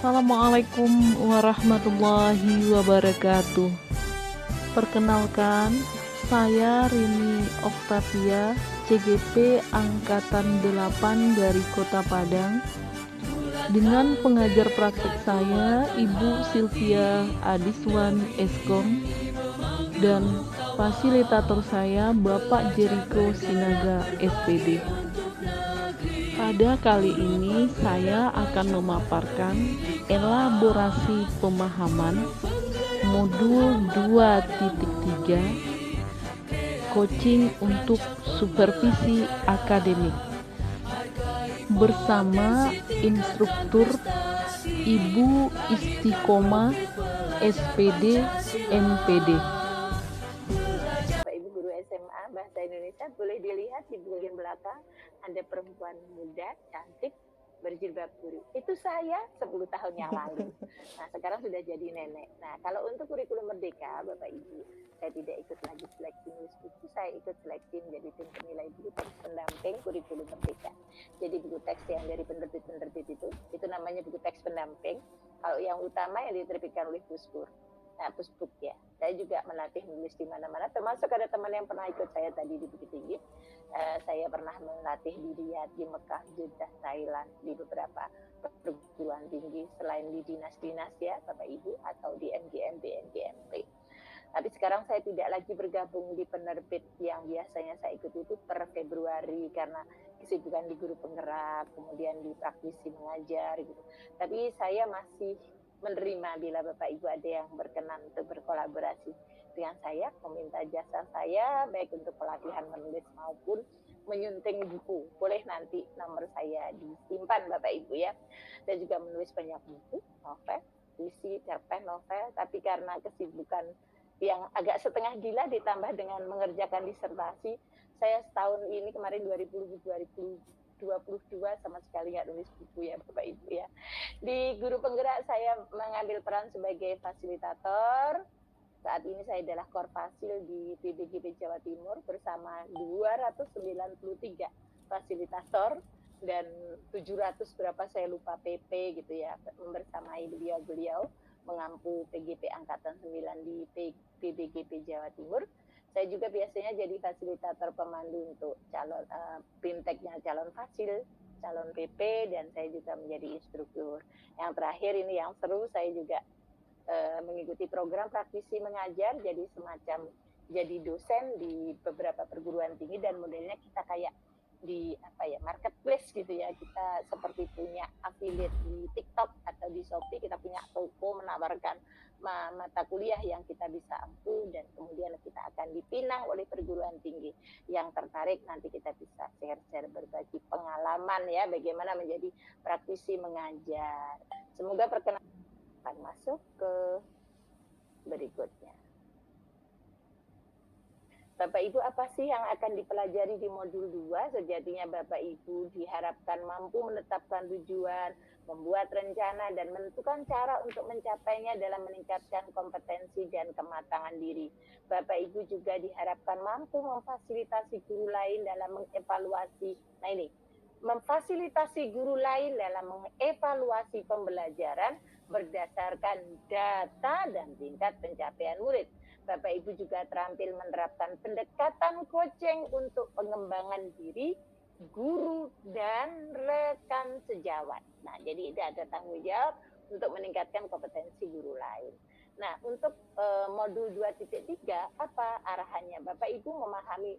Assalamualaikum warahmatullahi wabarakatuh. Perkenalkan, saya Rini Oktavia, CGP Angkatan 8 dari Kota Padang. Dengan pengajar praktik saya, Ibu Sylvia Adiswan Eskom, dan fasilitator saya, Bapak Jericho Sinaga SPD. Pada kali ini saya akan memaparkan elaborasi pemahaman modul 2.3 coaching untuk supervisi akademik bersama instruktur Ibu Istiqomah SPD MPD. Bapak Ibu guru SMA Bahasa Indonesia, boleh dilihat di bagian belakang ada perempuan muda, cantik, berjilbab biru. Itu saya 10 tahun yang lalu. Nah, sekarang sudah jadi nenek. Nah, kalau untuk kurikulum merdeka, Bapak Ibu, saya tidak ikut lagi seleksi nulis buku, saya ikut seleksi menjadi tim penilai buku teks pendamping kurikulum merdeka. Jadi buku teks yang dari penerbit-penerbit itu namanya buku teks pendamping. Kalau yang utama yang diterbitkan oleh Puspur. Nah, Pusbuk ya. Saya juga melatih menulis di mana-mana, termasuk ada teman yang pernah ikut saya tadi di Bukit Tinggi. Saya pernah melatih di Riyadh, di Mekah, Jeddah, Thailand, di beberapa perguruan tinggi selain di dinas-dinas ya, Bapak Ibu, atau di MGM, BNGMP. Tapi sekarang saya tidak lagi bergabung di penerbit yang biasanya saya ikut itu per Februari karena kesibukan di guru penggerak, kemudian di praktisi mengajar gitu. Tapi saya masih menerima bila Bapak Ibu ada yang berkenan untuk berkolaborasi dengan saya, meminta jasa saya baik untuk pelatihan menulis maupun menyunting buku. Boleh nanti nomor saya disimpan Bapak Ibu ya. Dan juga menulis banyak buku, novel, puisi, cerpen, novel, tapi karena kesibukan yang agak setengah gila ditambah dengan mengerjakan disertasi, saya setahun ini kemarin 2022 sama sekali nggak nulis buku ya Bapak Ibu ya. Di guru penggerak saya mengambil peran sebagai fasilitator. Saat ini saya adalah Korfasil di PBGP Jawa Timur bersama 293 fasilitator dan 700 berapa saya lupa PP gitu ya, membersamai beliau-beliau mengampu PGP Angkatan 9 di PBGP Jawa Timur. Saya juga biasanya jadi fasilitator pemandu untuk calon BIMTEK-nya calon fasil, calon PP, dan saya juga menjadi instruktur. Yang terakhir ini yang seru, saya juga mengikuti program praktisi mengajar, jadi semacam jadi dosen di beberapa perguruan tinggi, dan modelnya kita kayak di marketplace gitu ya, kita seperti punya affiliate di TikTok atau di Shopee, kita punya toko menawarkan mata kuliah yang kita bisa ampu, dan kemudian kita akan dipinang oleh perguruan tinggi yang tertarik. Nanti kita bisa share-share berbagi pengalaman ya, bagaimana menjadi praktisi mengajar. Semoga perkenalan akan masuk ke berikutnya. Bapak Ibu, apa sih yang akan dipelajari di modul 2? Sejatinya Bapak Ibu diharapkan mampu menetapkan tujuan, membuat rencana, dan menentukan cara untuk mencapainya dalam meningkatkan kompetensi dan kematangan diri. Bapak Ibu juga diharapkan mampu memfasilitasi guru lain dalam mengevaluasi, memfasilitasi guru lain dalam mengevaluasi pembelajaran berdasarkan data dan tingkat pencapaian murid. Bapak Ibu juga terampil menerapkan pendekatan coaching untuk pengembangan diri guru dan rekan sejawat. Nah, jadi ada tanggung jawab untuk meningkatkan kompetensi guru lain. Nah, untuk modul 2.3 apa arahannya? Bapak Ibu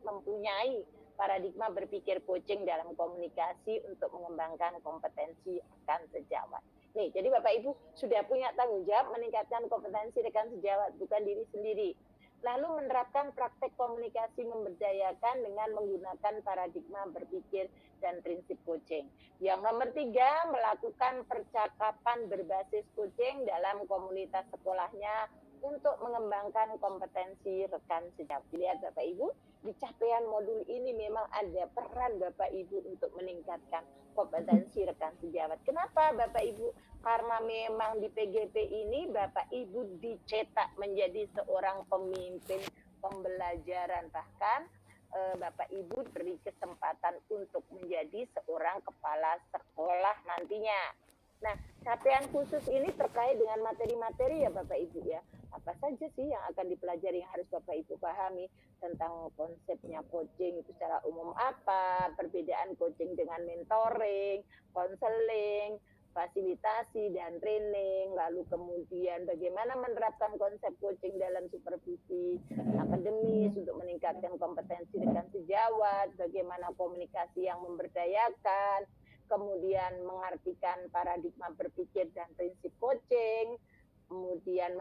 mempunyai paradigma berpikir coaching dalam komunikasi untuk mengembangkan kompetensi rekan sejawat. Nih, jadi Bapak Ibu sudah punya tanggung jawab meningkatkan kompetensi rekan sejawat, bukan diri sendiri. Lalu menerapkan praktek komunikasi memberdayakan dengan menggunakan paradigma berpikir dan prinsip coaching. Yang nomor 3, melakukan percakapan berbasis coaching dalam komunitas sekolahnya untuk mengembangkan kompetensi rekan sejawat. Lihat Bapak Ibu, di capaian modul ini memang ada peran Bapak Ibu untuk meningkatkan kompetensi rekan sejawat. Kenapa Bapak Ibu? Karena memang di PGP ini Bapak Ibu dicetak menjadi seorang pemimpin pembelajaran, bahkan Bapak Ibu beri kesempatan untuk menjadi seorang kepala sekolah nantinya. Nah, capaian khusus ini terkait dengan materi-materi ya Bapak Ibu ya. Apa saja sih yang akan dipelajari yang harus Bapak Ibu pahami tentang konsepnya coaching itu secara umum apa, perbedaan coaching dengan mentoring, konseling, fasilitasi dan training, lalu kemudian bagaimana menerapkan konsep coaching dalam supervisi akademis untuk meningkatkan kompetensi rekan sejawat, bagaimana komunikasi yang memberdayakan, kemudian mengartikan paradigma berpikir dan prinsip coaching, kemudian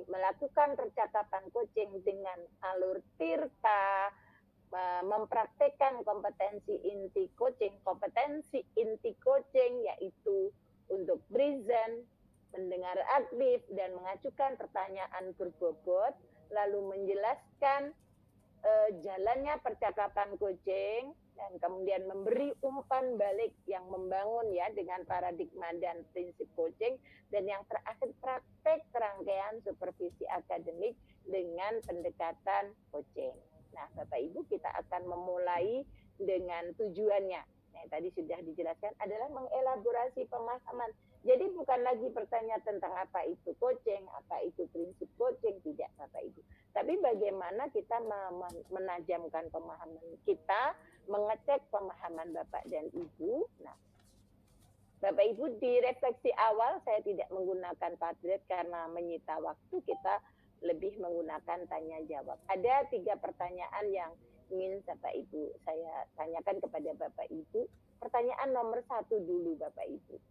melakukan percakapan coaching dengan alur tirta, mempraktekkan kompetensi inti coaching yaitu untuk present, mendengar aktif dan mengajukan pertanyaan berbobot, lalu menjelaskan jalannya percakapan coaching dan kemudian memberi umpan balik yang membangun ya dengan paradigma dan prinsip coaching, dan yang terakhir praktek rangkaian supervisi akademik dengan pendekatan coaching. Nah, Bapak Ibu, kita akan memulai dengan tujuannya. Yang tadi sudah dijelaskan adalah mengelaborasi pemahaman. Jadi bukan lagi bertanya tentang apa itu coaching, apa itu prinsip coaching, tidak Bapak Ibu. Tapi bagaimana kita menajamkan pemahaman kita, mengecek pemahaman Bapak dan Ibu. Nah, Bapak Ibu, di refleksi awal saya tidak menggunakan Padlet karena menyita waktu, kita lebih menggunakan tanya jawab. Ada 3 pertanyaan yang ingin Bapak Ibu saya tanyakan kepada Bapak Ibu. Pertanyaan nomor 1 dulu Bapak Ibu.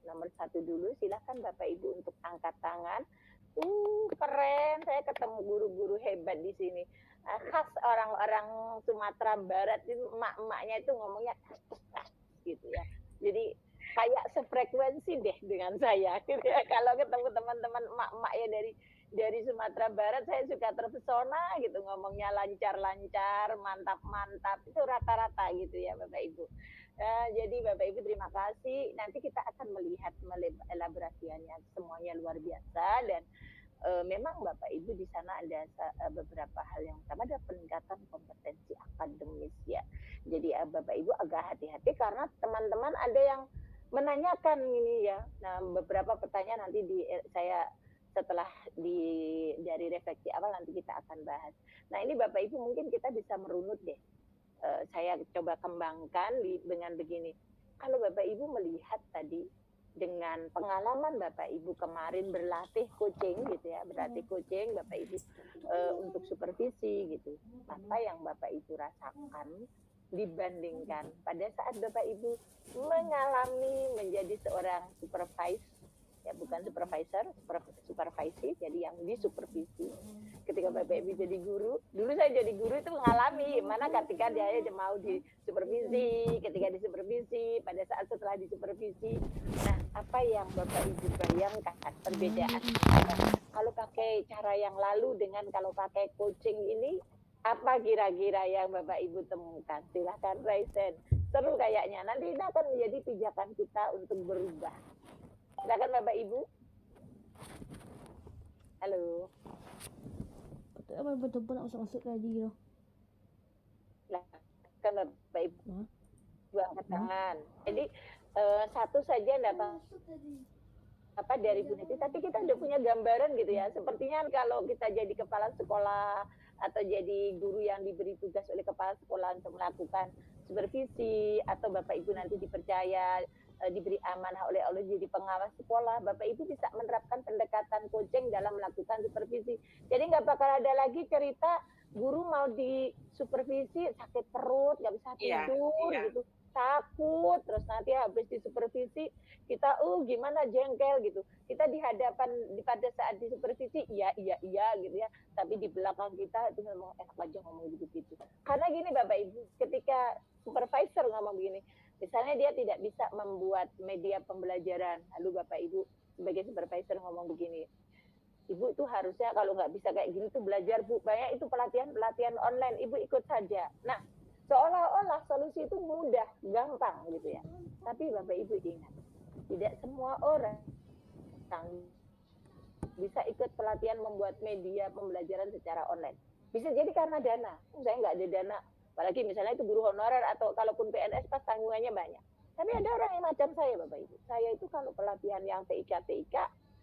Nomor 1 dulu, silakan Bapak Ibu untuk angkat tangan. Keren, saya ketemu guru-guru hebat di sini. Khas orang-orang Sumatera Barat itu, emak-emaknya itu ngomongnya gitu ya. Jadi kayak sefrekuensi deh dengan saya gitu ya. Kalau ketemu teman-teman emak-emak ya dari Sumatera Barat, saya suka terpesona gitu, ngomongnya lancar-lancar, mantap-mantap, itu rata-rata gitu ya Bapak Ibu. Jadi Bapak Ibu terima kasih, nanti kita akan melihat elaborasinya, semuanya luar biasa, dan memang Bapak Ibu di sana ada beberapa hal yang sama, ada peningkatan kompetensi akademis ya. Jadi Bapak Ibu agak hati-hati karena teman-teman ada yang menanyakan ini ya. Nah, beberapa pertanyaan nanti saya setelah dari refleksi awal nanti kita akan bahas. Nah, ini Bapak Ibu mungkin kita bisa merunut deh. Saya coba kembangkan dengan begini. Kalau Bapak Ibu melihat tadi dengan pengalaman Bapak Ibu kemarin berlatih coaching gitu ya, berlatih coaching Bapak Ibu untuk supervisi gitu. Apa yang Bapak Ibu rasakan dibandingkan pada saat Bapak Ibu mengalami menjadi seorang supervisor, ya bukan supervisor, supervisi, jadi yang disupervisi. Ketika Bapak Ibu jadi guru, dulu saya jadi guru itu mengalami mana ketika dia mau disupervisi, ketika disupervisi, pada saat setelah disupervisi. Nah, apa yang Bapak Ibu bayangkan perbedaan kalau pakai cara yang lalu dengan kalau pakai coaching ini, apa kira-kira yang Bapak Ibu temukan? Silahkan raise. Seru kayaknya, nanti ini akan menjadi pijakan kita untuk berubah. Silakan Bapak Ibu. Halo. Betul apa betul-betul nak masuk tadi tu? Silakan Bapak Ibu. Angkat tangan. Jadi satu saja dapat dari Bu Neti, tapi kita udah punya gambaran gitu ya. Sepertinya kalau kita jadi kepala sekolah atau jadi guru yang diberi tugas oleh kepala sekolah untuk melakukan supervisi, atau Bapak Ibu nanti dipercaya diberi amanah oleh Allah jadi pengawas sekolah, Bapak Ibu bisa menerapkan pendekatan coaching dalam melakukan supervisi. Jadi nggak bakal ada lagi cerita guru mau disupervisi sakit perut, nggak bisa tidur gitu, takut, terus nanti habis disupervisi kita gimana jengkel gitu. Kita di hadapan pada saat disupervisi iya gitu ya, tapi di belakang kita itu ngomong enak aja ngomong gitu. Karena gini Bapak Ibu, ketika supervisor ngomong begini, misalnya dia tidak bisa membuat media pembelajaran, lalu Bapak Ibu sebagai supervisor ngomong begini, Ibu itu harusnya kalau nggak bisa kayak gini tuh belajar Bu, banyak itu pelatihan online, Ibu ikut saja. Nah, seolah-olah solusi itu mudah, gampang gitu ya. Tapi Bapak Ibu ingat, tidak semua orang bisa ikut pelatihan membuat media pembelajaran secara online. Bisa jadi karena dana. Saya nggak ada dana, apalagi misalnya itu guru honorer atau kalaupun PNS pas tanggungannya banyak. Tapi ada orang yang macam saya, Bapak Ibu. Saya itu kalau pelatihan yang TIK,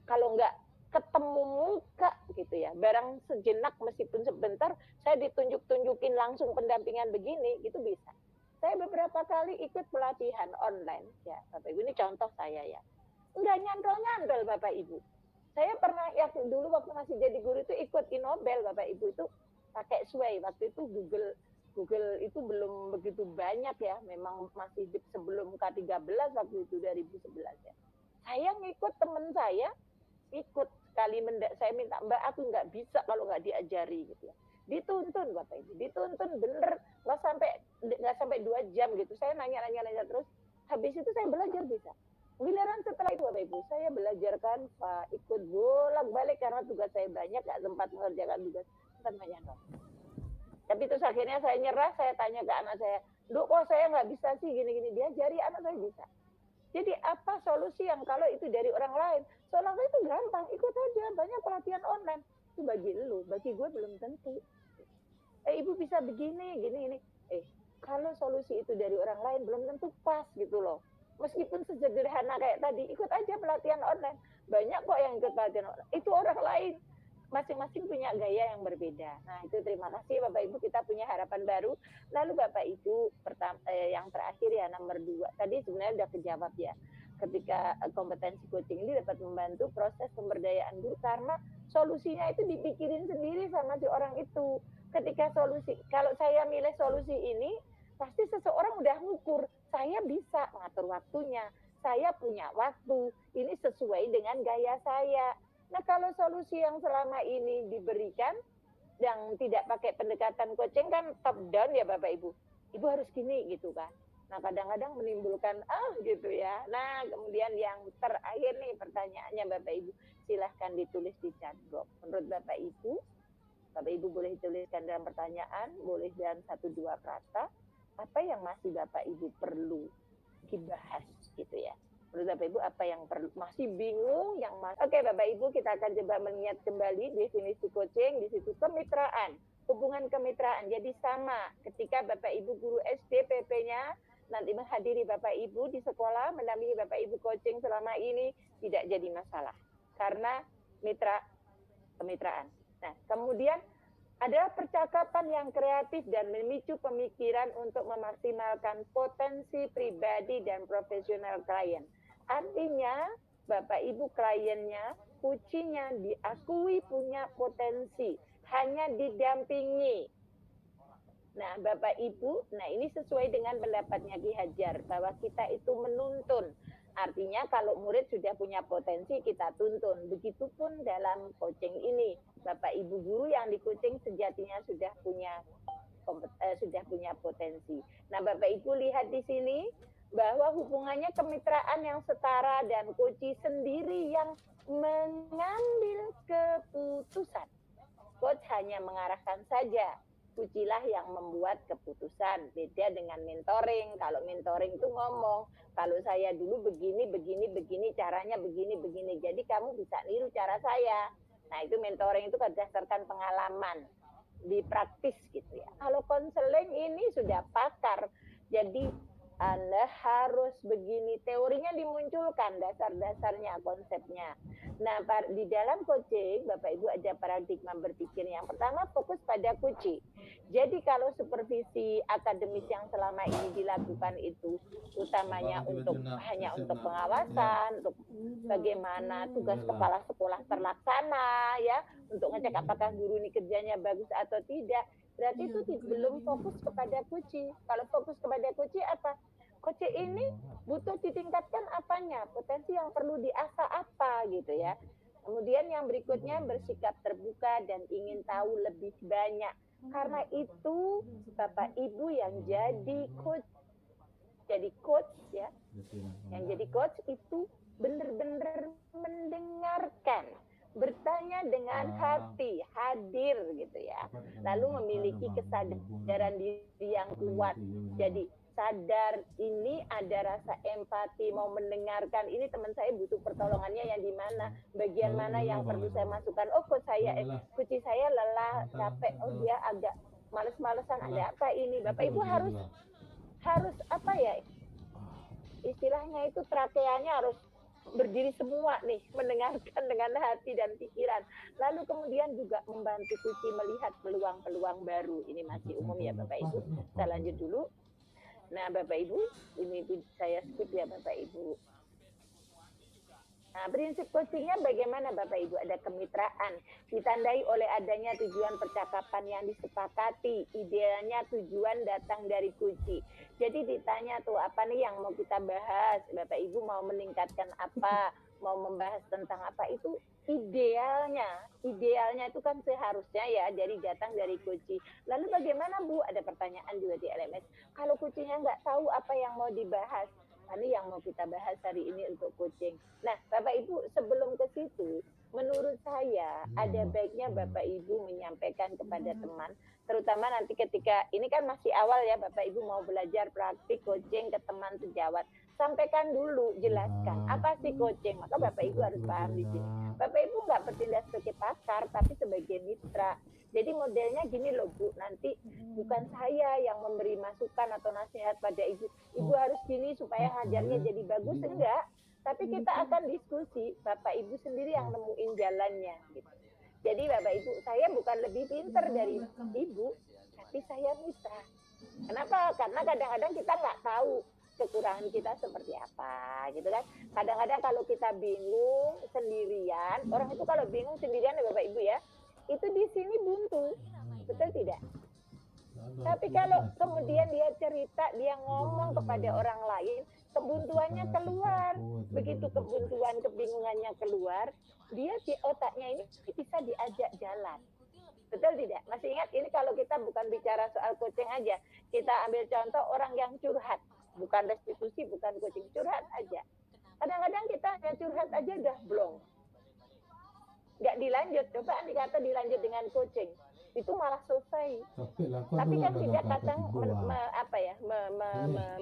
kalau nggak ketemu muka gitu ya, barang sejenak meskipun sebentar, saya ditunjuk-tunjukin langsung pendampingan begini, gitu bisa. Saya beberapa kali ikut pelatihan online, ya Bapak Ibu, ini contoh saya ya. Nggak nyantol-nyantol Bapak Ibu. Saya pernah ya dulu waktu masih jadi guru itu ikut Inobel Bapak Ibu, itu pakai Sway. Waktu itu Google itu belum begitu banyak ya, memang masih sebelum K13 waktu itu 2011 ya. Saya ngikut teman saya, ikut sekali saya minta Mbak aku nggak bisa kalau nggak diajari gitu ya. Dituntun Bapak Ibu, dituntun bener nggak sampai 2 jam gitu. Saya nanya terus, habis itu saya belajar bisa. Giliran setelah itu Bapak Ibu, saya belajarkan ikut bolak-balik karena tugas saya banyak, nggak sempat mengerjakan tugas. Banyak dong. Tapi terus akhirnya saya nyerah, saya tanya ke anak saya, Duk kok saya nggak bisa sih gini-gini, diajari anak saya bisa. Jadi apa solusi yang kalau itu dari orang lain? Soalnya itu gampang, ikut aja, banyak pelatihan online. Itu bagi lu, bagi gue belum tentu. Ibu bisa begini, gini. Kalau solusi itu dari orang lain belum tentu pas gitu loh. Meskipun sesederhana kayak tadi, ikut aja pelatihan online. Banyak kok yang ikut pelatihan online. Itu orang lain. Masing-masing punya gaya yang berbeda. Nah itu terima kasih Bapak Ibu, kita punya harapan baru. Lalu Bapak Ibu, yang terakhir ya nomor 2, tadi sebenarnya udah kejawab ya. Ketika kompetensi coaching ini dapat membantu proses pemberdayaan guru karena solusinya itu dipikirin sendiri sama si orang itu. Ketika kalau saya milih solusi ini, pasti seseorang udah ngukur, saya bisa mengatur waktunya, saya punya waktu, ini sesuai dengan gaya saya. Nah kalau solusi yang selama ini diberikan yang tidak pakai pendekatan coaching kan top down ya Bapak Ibu. Ibu harus gini gitu kan. Nah kadang-kadang menimbulkan gitu ya. Nah kemudian yang terakhir nih pertanyaannya Bapak Ibu, silahkan ditulis di chat box. Menurut Bapak Ibu boleh tuliskan dalam pertanyaan, boleh dalam 1-2 kata, apa yang masih Bapak Ibu perlu dibahas gitu ya. Menurut Bapak Ibu apa yang perlu, masih bingung yang Oke Bapak Ibu, kita akan coba mengingat kembali definisi coaching. Di situ kemitraan, hubungan kemitraan. Jadi sama ketika Bapak Ibu guru SD PP-nya nanti menghadiri Bapak Ibu di sekolah, mendampingi Bapak Ibu coaching selama ini tidak jadi masalah karena kemitraan. Nah kemudian adalah percakapan yang kreatif dan memicu pemikiran untuk memaksimalkan potensi pribadi dan profesional klien. Artinya, Bapak Ibu kliennya, kucinya diakui punya potensi, hanya didampingi. Nah, Bapak Ibu, ini sesuai dengan pendapatnya Ki Hajar, bahwa kita itu menuntun. Artinya kalau murid sudah punya potensi, kita tuntun. Begitupun dalam coaching ini, Bapak Ibu guru yang di coaching sejatinya sudah punya potensi. Nah, Bapak Ibu lihat di sini, bahwa hubungannya kemitraan yang setara dan coach sendiri yang mengambil keputusan. Coach hanya mengarahkan saja, coach-lah yang membuat keputusan. Beda dengan mentoring. Kalau mentoring itu ngomong, kalau saya dulu begini, caranya begini. Jadi kamu bisa niru cara saya. Nah itu mentoring itu berdasarkan pengalaman, di praktis gitu ya. Kalau konseling ini sudah pakar, jadi Anda harus begini, teorinya dimunculkan, dasar-dasarnya, konsepnya. Nah, di dalam coaching, Bapak Ibu ada paradigma berpikir. Yang pertama, fokus pada kunci. Jadi kalau supervisi akademis yang selama ini dilakukan itu, utamanya hanya untuk pengawasan, untuk bagaimana tugas kepala sekolah terlaksana, ya, untuk ngecek apakah guru ini kerjanya bagus atau tidak, berarti itu belum fokus kepada kunci. Kalau fokus kepada kunci apa? Kunci ini butuh ditingkatkan apanya, potensi yang perlu diasah apa gitu ya. Kemudian yang berikutnya bersikap terbuka dan ingin tahu lebih banyak. Karena itu Bapak Ibu yang jadi coach ya. Yang jadi coach itu benar-benar mendengarkan, bertanya dengan hati, hadir gitu ya. Lalu memiliki kesadaran diri yang kuat. Jadi sadar ini ada rasa empati, mau mendengarkan. Ini teman saya butuh pertolongannya yang di mana, bagian mana yang perlu saya masukkan. Oh, coach saya lelah, capek. Oh, dia agak males-malesan. Ada apa ini? Bapak Ibu harus apa ya? istilahnya itu trakeanya harus berdiri semua nih, mendengarkan dengan hati dan pikiran. Lalu kemudian juga membantu kucing melihat peluang-peluang baru. Ini masih umum ya Bapak Ibu. Saya lanjut dulu. Nah Bapak Ibu, ini saya skip ya Bapak Ibu. Nah, prinsip coachingnya bagaimana Bapak Ibu? Ada kemitraan, ditandai oleh adanya tujuan percakapan yang disepakati, idealnya tujuan datang dari kunci. Jadi ditanya tuh apa nih yang mau kita bahas, Bapak Ibu mau meningkatkan apa, mau membahas tentang apa, itu idealnya itu kan seharusnya ya jadi datang dari kunci. Lalu bagaimana Bu? Ada pertanyaan juga di LMS. Kalau kuncinya nggak tahu apa yang mau dibahas, ini yang mau kita bahas hari ini untuk coaching. Nah, Bapak Ibu, sebelum ke situ, menurut saya ada baiknya Bapak Ibu menyampaikan kepada teman, terutama nanti ketika ini kan masih awal ya Bapak Ibu mau belajar praktik coaching ke teman sejawat. Sampaikan dulu, jelaskan apa sih coaching. Maka Bapak Ibu harus paham di sini. Bapak Ibu nggak bertindak sebagai pakar, tapi sebagai mitra. Jadi modelnya gini loh Bu, nanti bukan saya yang memberi masukan atau nasihat pada Ibu. Ibu harus gini supaya ngajarnya jadi bagus, enggak. Tapi kita akan diskusi, Bapak Ibu sendiri yang nemuin jalannya. Gitu. Jadi Bapak Ibu, saya bukan lebih pintar dari Ibu, tapi saya mitra. Kenapa? Karena kadang-kadang kita nggak tahu kekurangan kita seperti apa, gitu kan. Kadang-kadang kalau kita bingung sendirian, orang itu kalau bingung sendirian ya Bapak Ibu ya, itu di sini buntu, betul tidak? Tapi kalau kemudian dia cerita, dia ngomong kepada orang lain, kebuntuannya keluar. Begitu kebuntuan, kebingungannya keluar, dia di otaknya ini bisa diajak jalan. Betul tidak? Masih ingat ini kalau kita bukan bicara soal coaching aja. Kita ambil contoh orang yang curhat. Bukan restitusi, bukan coaching. Curhat aja. Kadang-kadang kita yang curhat aja udah blong. Nggak dilanjut, coba dikata dilanjut dengan coaching, itu malah selesai. Tapi kan tidak kadang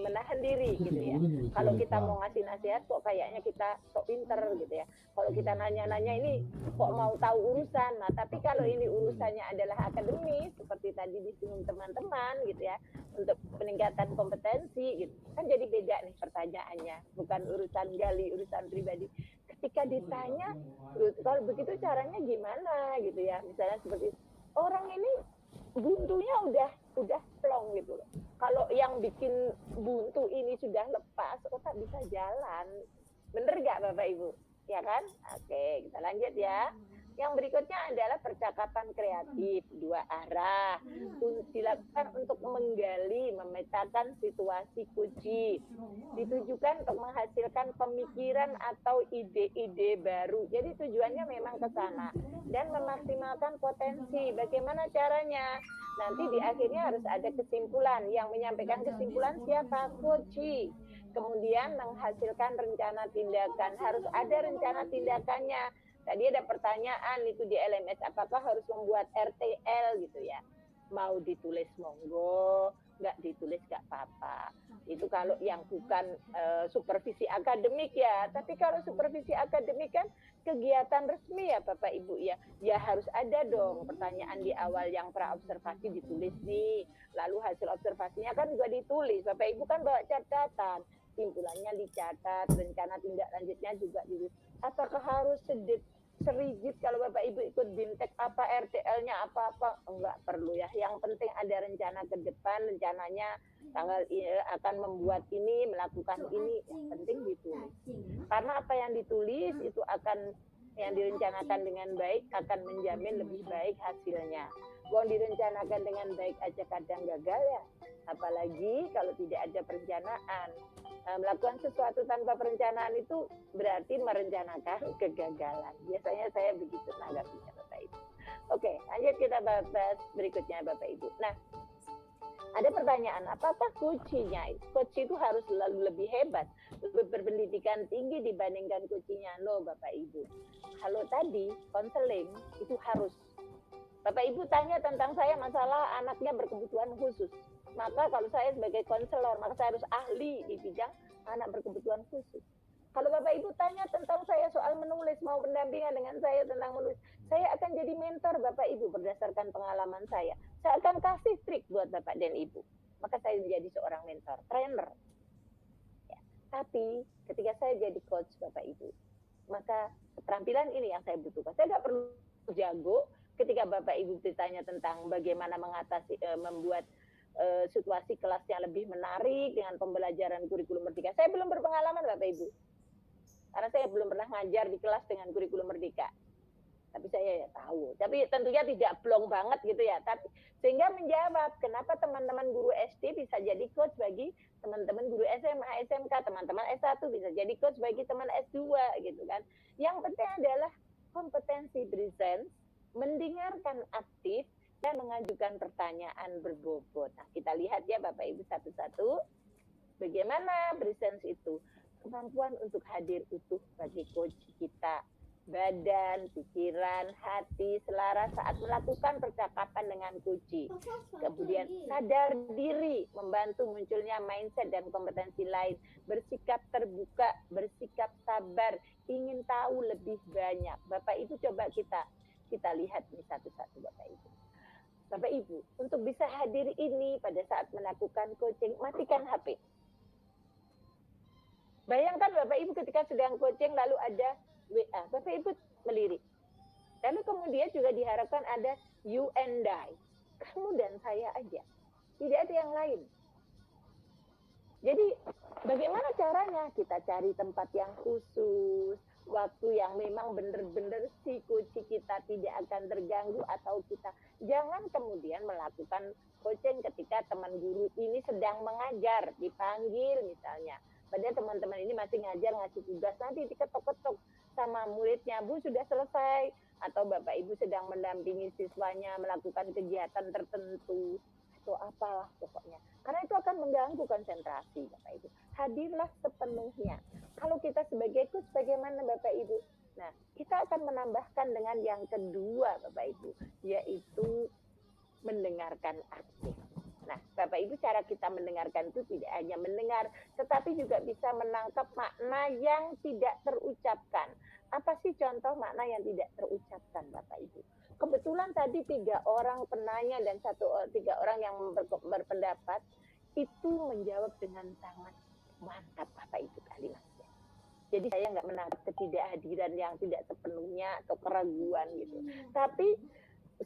menahan diri gitu ya. Kalau kita mau ngasih nasihat kok kayaknya kita sok pinter gitu ya. Kalau kita nanya-nanya ini kok mau tahu urusan. Nah tapi kalau ini urusannya adalah akademis seperti tadi disinggung teman-teman gitu ya, untuk peningkatan kompetensi gitu, kan jadi beda nih pertanyaannya. Bukan urusan gali, urusan pribadi. Ketika ditanya, kalau begitu caranya gimana gitu ya, misalnya seperti orang ini buntunya udah plong gitu loh. Kalau yang bikin buntu ini sudah lepas, tak bisa jalan. Bener gak Bapak Ibu? Ya kan? Oke, kita lanjut ya. Yang berikutnya adalah percakapan kreatif, dua arah. Dilakukan untuk menggali, memetakan situasi kunci. Ditujukan untuk menghasilkan pemikiran atau ide-ide baru. Jadi tujuannya memang ke sana. Dan memaksimalkan potensi. Bagaimana caranya? Nanti di akhirnya harus ada kesimpulan. Yang menyampaikan kesimpulan siapa? Coach. Kemudian menghasilkan rencana tindakan. Harus ada rencana tindakannya. Tadi ada pertanyaan itu di LMS, apakah harus membuat RTL gitu ya? Mau ditulis monggo, nggak ditulis nggak apa-apa. Itu kalau yang bukan supervisi akademik ya. Tapi kalau supervisi akademik kan kegiatan resmi ya Bapak Ibu ya. Ya harus ada dong pertanyaan di awal yang pra-observasi ditulis nih. Lalu hasil observasinya kan juga ditulis. Bapak Ibu kan bawa catatan. Simpulannya dicatat, rencana tindak lanjutnya juga ditulis. Apakah harus serigit kalau Bapak Ibu ikut BIMTEK apa RTL-nya apa-apa, enggak perlu ya. Yang penting ada rencana ke depan, rencananya tanggal akan membuat ini, melakukan ini, yang penting ditulis. Karena apa yang ditulis itu akan yang direncanakan dengan baik akan menjamin lebih baik hasilnya. Kalau direncanakan dengan baik aja kadang gagal ya. Apalagi kalau tidak ada perencanaan. Melakukan sesuatu tanpa perencanaan itu berarti merencanakan kegagalan. Biasanya saya begitu menanggapinya Bapak Ibu. Oke, lanjut kita bahas berikutnya Bapak Ibu. Nah, ada pertanyaan, apakah coachnya? Coach itu harus selalu lebih hebat, lebih berpendidikan tinggi dibandingkan coachnya? No, Bapak Ibu. Kalau tadi konseling itu harus. Bapak Ibu tanya tentang saya masalah anaknya berkebutuhan khusus. Maka kalau saya sebagai konselor, maka saya harus ahli di bidang anak berkebutuhan khusus. Kalau Bapak Ibu tanya tentang saya soal menulis, mau pendampingan dengan saya tentang menulis, saya akan jadi mentor Bapak Ibu berdasarkan pengalaman saya. Saya akan kasih trik buat Bapak dan Ibu. Maka saya menjadi seorang mentor, trainer. Ya. Tapi ketika saya jadi coach Bapak Ibu, maka keterampilan ini yang saya butuhkan. Saya nggak perlu jago ketika Bapak Ibu ditanya tentang bagaimana mengatasi membuat situasi kelasnya lebih menarik dengan pembelajaran kurikulum merdeka. Saya belum berpengalaman Bapak Ibu. Karena saya belum pernah ngajar di kelas dengan kurikulum merdeka. Tapi saya ya tahu. Tapi tentunya tidak blong banget gitu ya. Tapi sehingga menjawab kenapa teman-teman guru SD bisa jadi coach bagi teman-teman guru SMA, SMK, teman-teman S1 bisa jadi coach bagi teman S2 gitu kan. Yang penting adalah kompetensi presence, mendengarkan aktif dan mengajukan pertanyaan berbobot. Nah, kita lihat ya Bapak Ibu satu-satu. Bagaimana presence itu? Kemampuan untuk hadir utuh bagi coach kita. Badan, pikiran, hati, selaras saat melakukan percakapan dengan kunci. Kemudian sadar diri, membantu munculnya mindset dan kompetensi lain. Bersikap terbuka, bersikap sabar, ingin tahu lebih banyak. Bapak Ibu coba kita lihat nih satu-satu Bapak Ibu. Bapak Ibu, untuk bisa hadir ini pada saat melakukan coaching, matikan HP. Bayangkan Bapak Ibu ketika sedang coaching lalu ada WA, Bapak Ibu melirik. Lalu kemudian juga diharapkan ada you and I, kamu dan saya aja, tidak ada yang lain. Jadi bagaimana caranya? Kita cari tempat yang khusus, waktu yang memang benar-benar si kunci kita tidak akan terganggu, atau kita jangan kemudian melakukan coaching ketika teman guru ini sedang mengajar, dipanggil misalnya. Padahal teman-teman ini masih ngajar, ngasih tugas, nanti diketok-ketok sama muridnya, Bu sudah selesai, atau Bapak Ibu sedang mendampingi siswanya melakukan kegiatan tertentu, atau apalah pokoknya. Karena itu akan mengganggu konsentrasi Bapak Ibu. Hadirlah sepenuhnya. Kalau kita sebagai coach bagaimana Bapak Ibu? Nah, kita akan menambahkan dengan yang kedua Bapak Ibu, yaitu mendengarkan aktif. Nah, Bapak Ibu, cara kita mendengarkan itu tidak hanya mendengar, tetapi juga bisa menangkap makna yang tidak terucapkan. Apa sih contoh makna yang tidak terucapkan, Bapak Ibu? Kebetulan tadi 3 orang penanya dan 3 orang yang berpendapat itu menjawab dengan sangat mantap, Bapak Ibu kalimatnya. Jadi saya nggak menangkap ketidakhadiran yang tidak sepenuhnya atau keraguan gitu. Tapi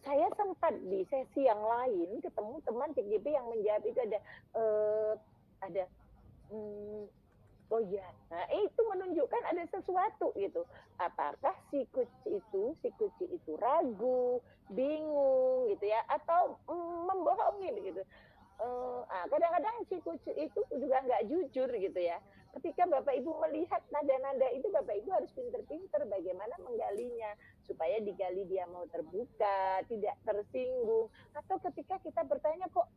saya sempat di sesi yang lain ketemu teman CGP yang menjawab itu ada oh ya, nah itu menunjukkan ada sesuatu gitu. Apakah si kunci itu ragu, bingung gitu ya, atau membohongi begitu. Kadang-kadang si kunci itu juga nggak jujur gitu ya. Ketika Bapak Ibu melihat nada-nada itu, Bapak Ibu harus pinter-pinter bagaimana menggalinya supaya digali dia mau terbuka, tidak tersinggung. Atau ketika kita bertanya kok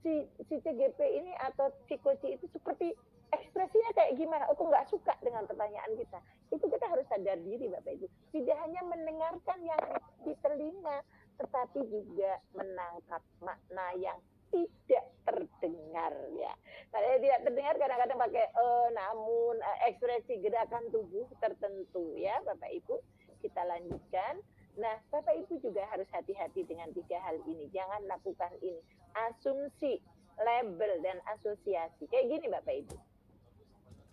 si CGP ini atau si kunci itu seperti ekspresinya kayak gimana, aku nggak suka dengan pertanyaan kita. Itu kita harus sadar diri Bapak Ibu. Tidak hanya mendengarkan yang di telinga, tetapi juga menangkap makna yang tidak terdengar ya. Kalau tidak terdengar kadang-kadang pakai namun ekspresi gerakan tubuh tertentu ya Bapak Ibu. Kita lanjutkan. Nah, Bapak Ibu juga harus hati-hati dengan 3 hal ini. Jangan lakukan ini. Asumsi, label dan asosiasi. Kayak gini Bapak Ibu.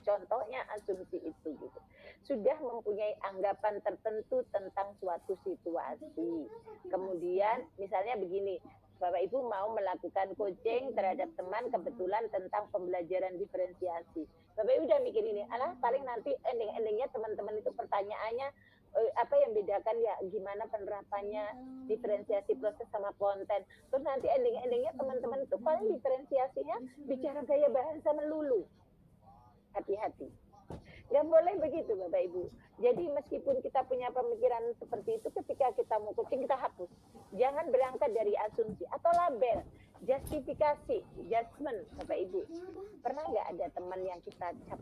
Contohnya asumsi itu gitu. Sudah mempunyai anggapan tertentu tentang suatu situasi. Kemudian misalnya begini, Bapak Ibu mau melakukan coaching terhadap teman kebetulan tentang pembelajaran diferensiasi. Bapak Ibu udah mikir ini, alah paling nanti ending-endingnya teman-teman itu pertanyaannya apa yang bedakan ya, gimana penerapannya diferensiasi proses sama konten. Terus nanti ending-endingnya teman-teman itu paling diferensiasinya bicara gaya bahasa melulu. Hati-hati. Nggak boleh begitu Bapak Ibu. Jadi meskipun kita punya pemikiran seperti itu, ketika kita mau coaching kita hapus. Jangan berangkat dari asumsi atau label, justifikasi, judgment Bapak Ibu. Pernah nggak ada teman yang kita cap?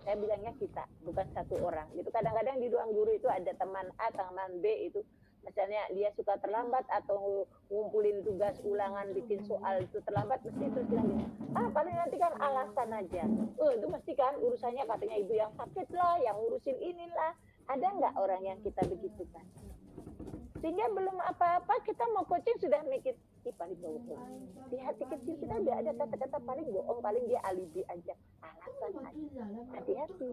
Saya bilangnya kita, bukan satu orang. Gitu. Kadang-kadang di ruang guru itu ada teman A, teman B itu. Misalnya dia suka terlambat atau ngumpulin tugas ulangan, bikin soal itu terlambat, mesti terus bilang gini, paling nanti kan alasan aja. Itu mesti kan urusannya katanya ibu yang sakit lah, yang ngurusin inilah. Ada nggak orang yang kita begitu kan? Sehingga belum apa-apa kita mau coaching sudah mikir, paling bohong. Di hati kecil kita udah ada kata-kata paling bohong, paling dia alibi aja. Alasan hati. Hati-hati.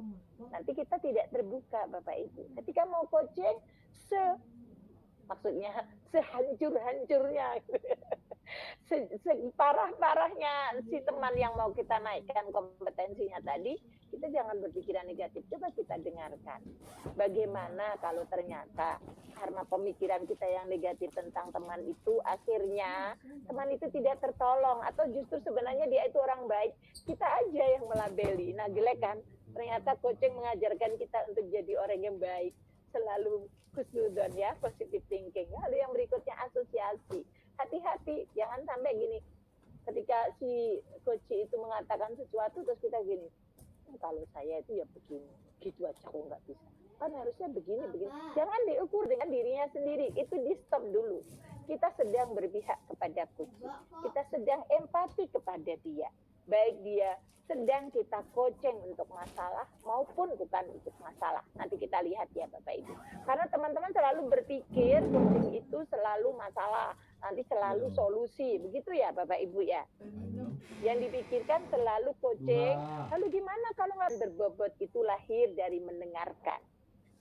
Nanti kita tidak terbuka Bapak Ibu. Ketika mau coaching, maksudnya sehancur-hancurnya, separah-parahnya si teman yang mau kita naikkan kompetensinya tadi, kita jangan berpikiran negatif. Coba kita dengarkan. Bagaimana kalau ternyata karena pemikiran kita yang negatif tentang teman itu, akhirnya teman itu tidak tertolong, atau justru sebenarnya dia itu orang baik, kita aja yang melabeli. Nah, jelek kan? Ternyata coaching mengajarkan kita untuk jadi orang yang baik, selalu khusnudon ya, positive thinking. Lalu yang berikutnya asosiasi. Hati-hati, jangan sampai gini. Ketika si coach itu mengatakan sesuatu terus kita gini, kalau saya itu ya begini, gitu aja kok nggak bisa. Kan harusnya begini. Jangan diukur dengan dirinya sendiri, itu di stop dulu. Kita sedang berpihak kepada coach, kita sedang empati kepada dia. Baik dia sedang kita coaching untuk masalah maupun bukan untuk masalah. Nanti kita lihat ya Bapak Ibu. Karena teman-teman selalu berpikir coaching itu selalu masalah, nanti selalu solusi. Begitu ya Bapak Ibu ya. Yang dipikirkan selalu coaching. Lalu gimana kalau nggak berbobot? Itu lahir dari mendengarkan.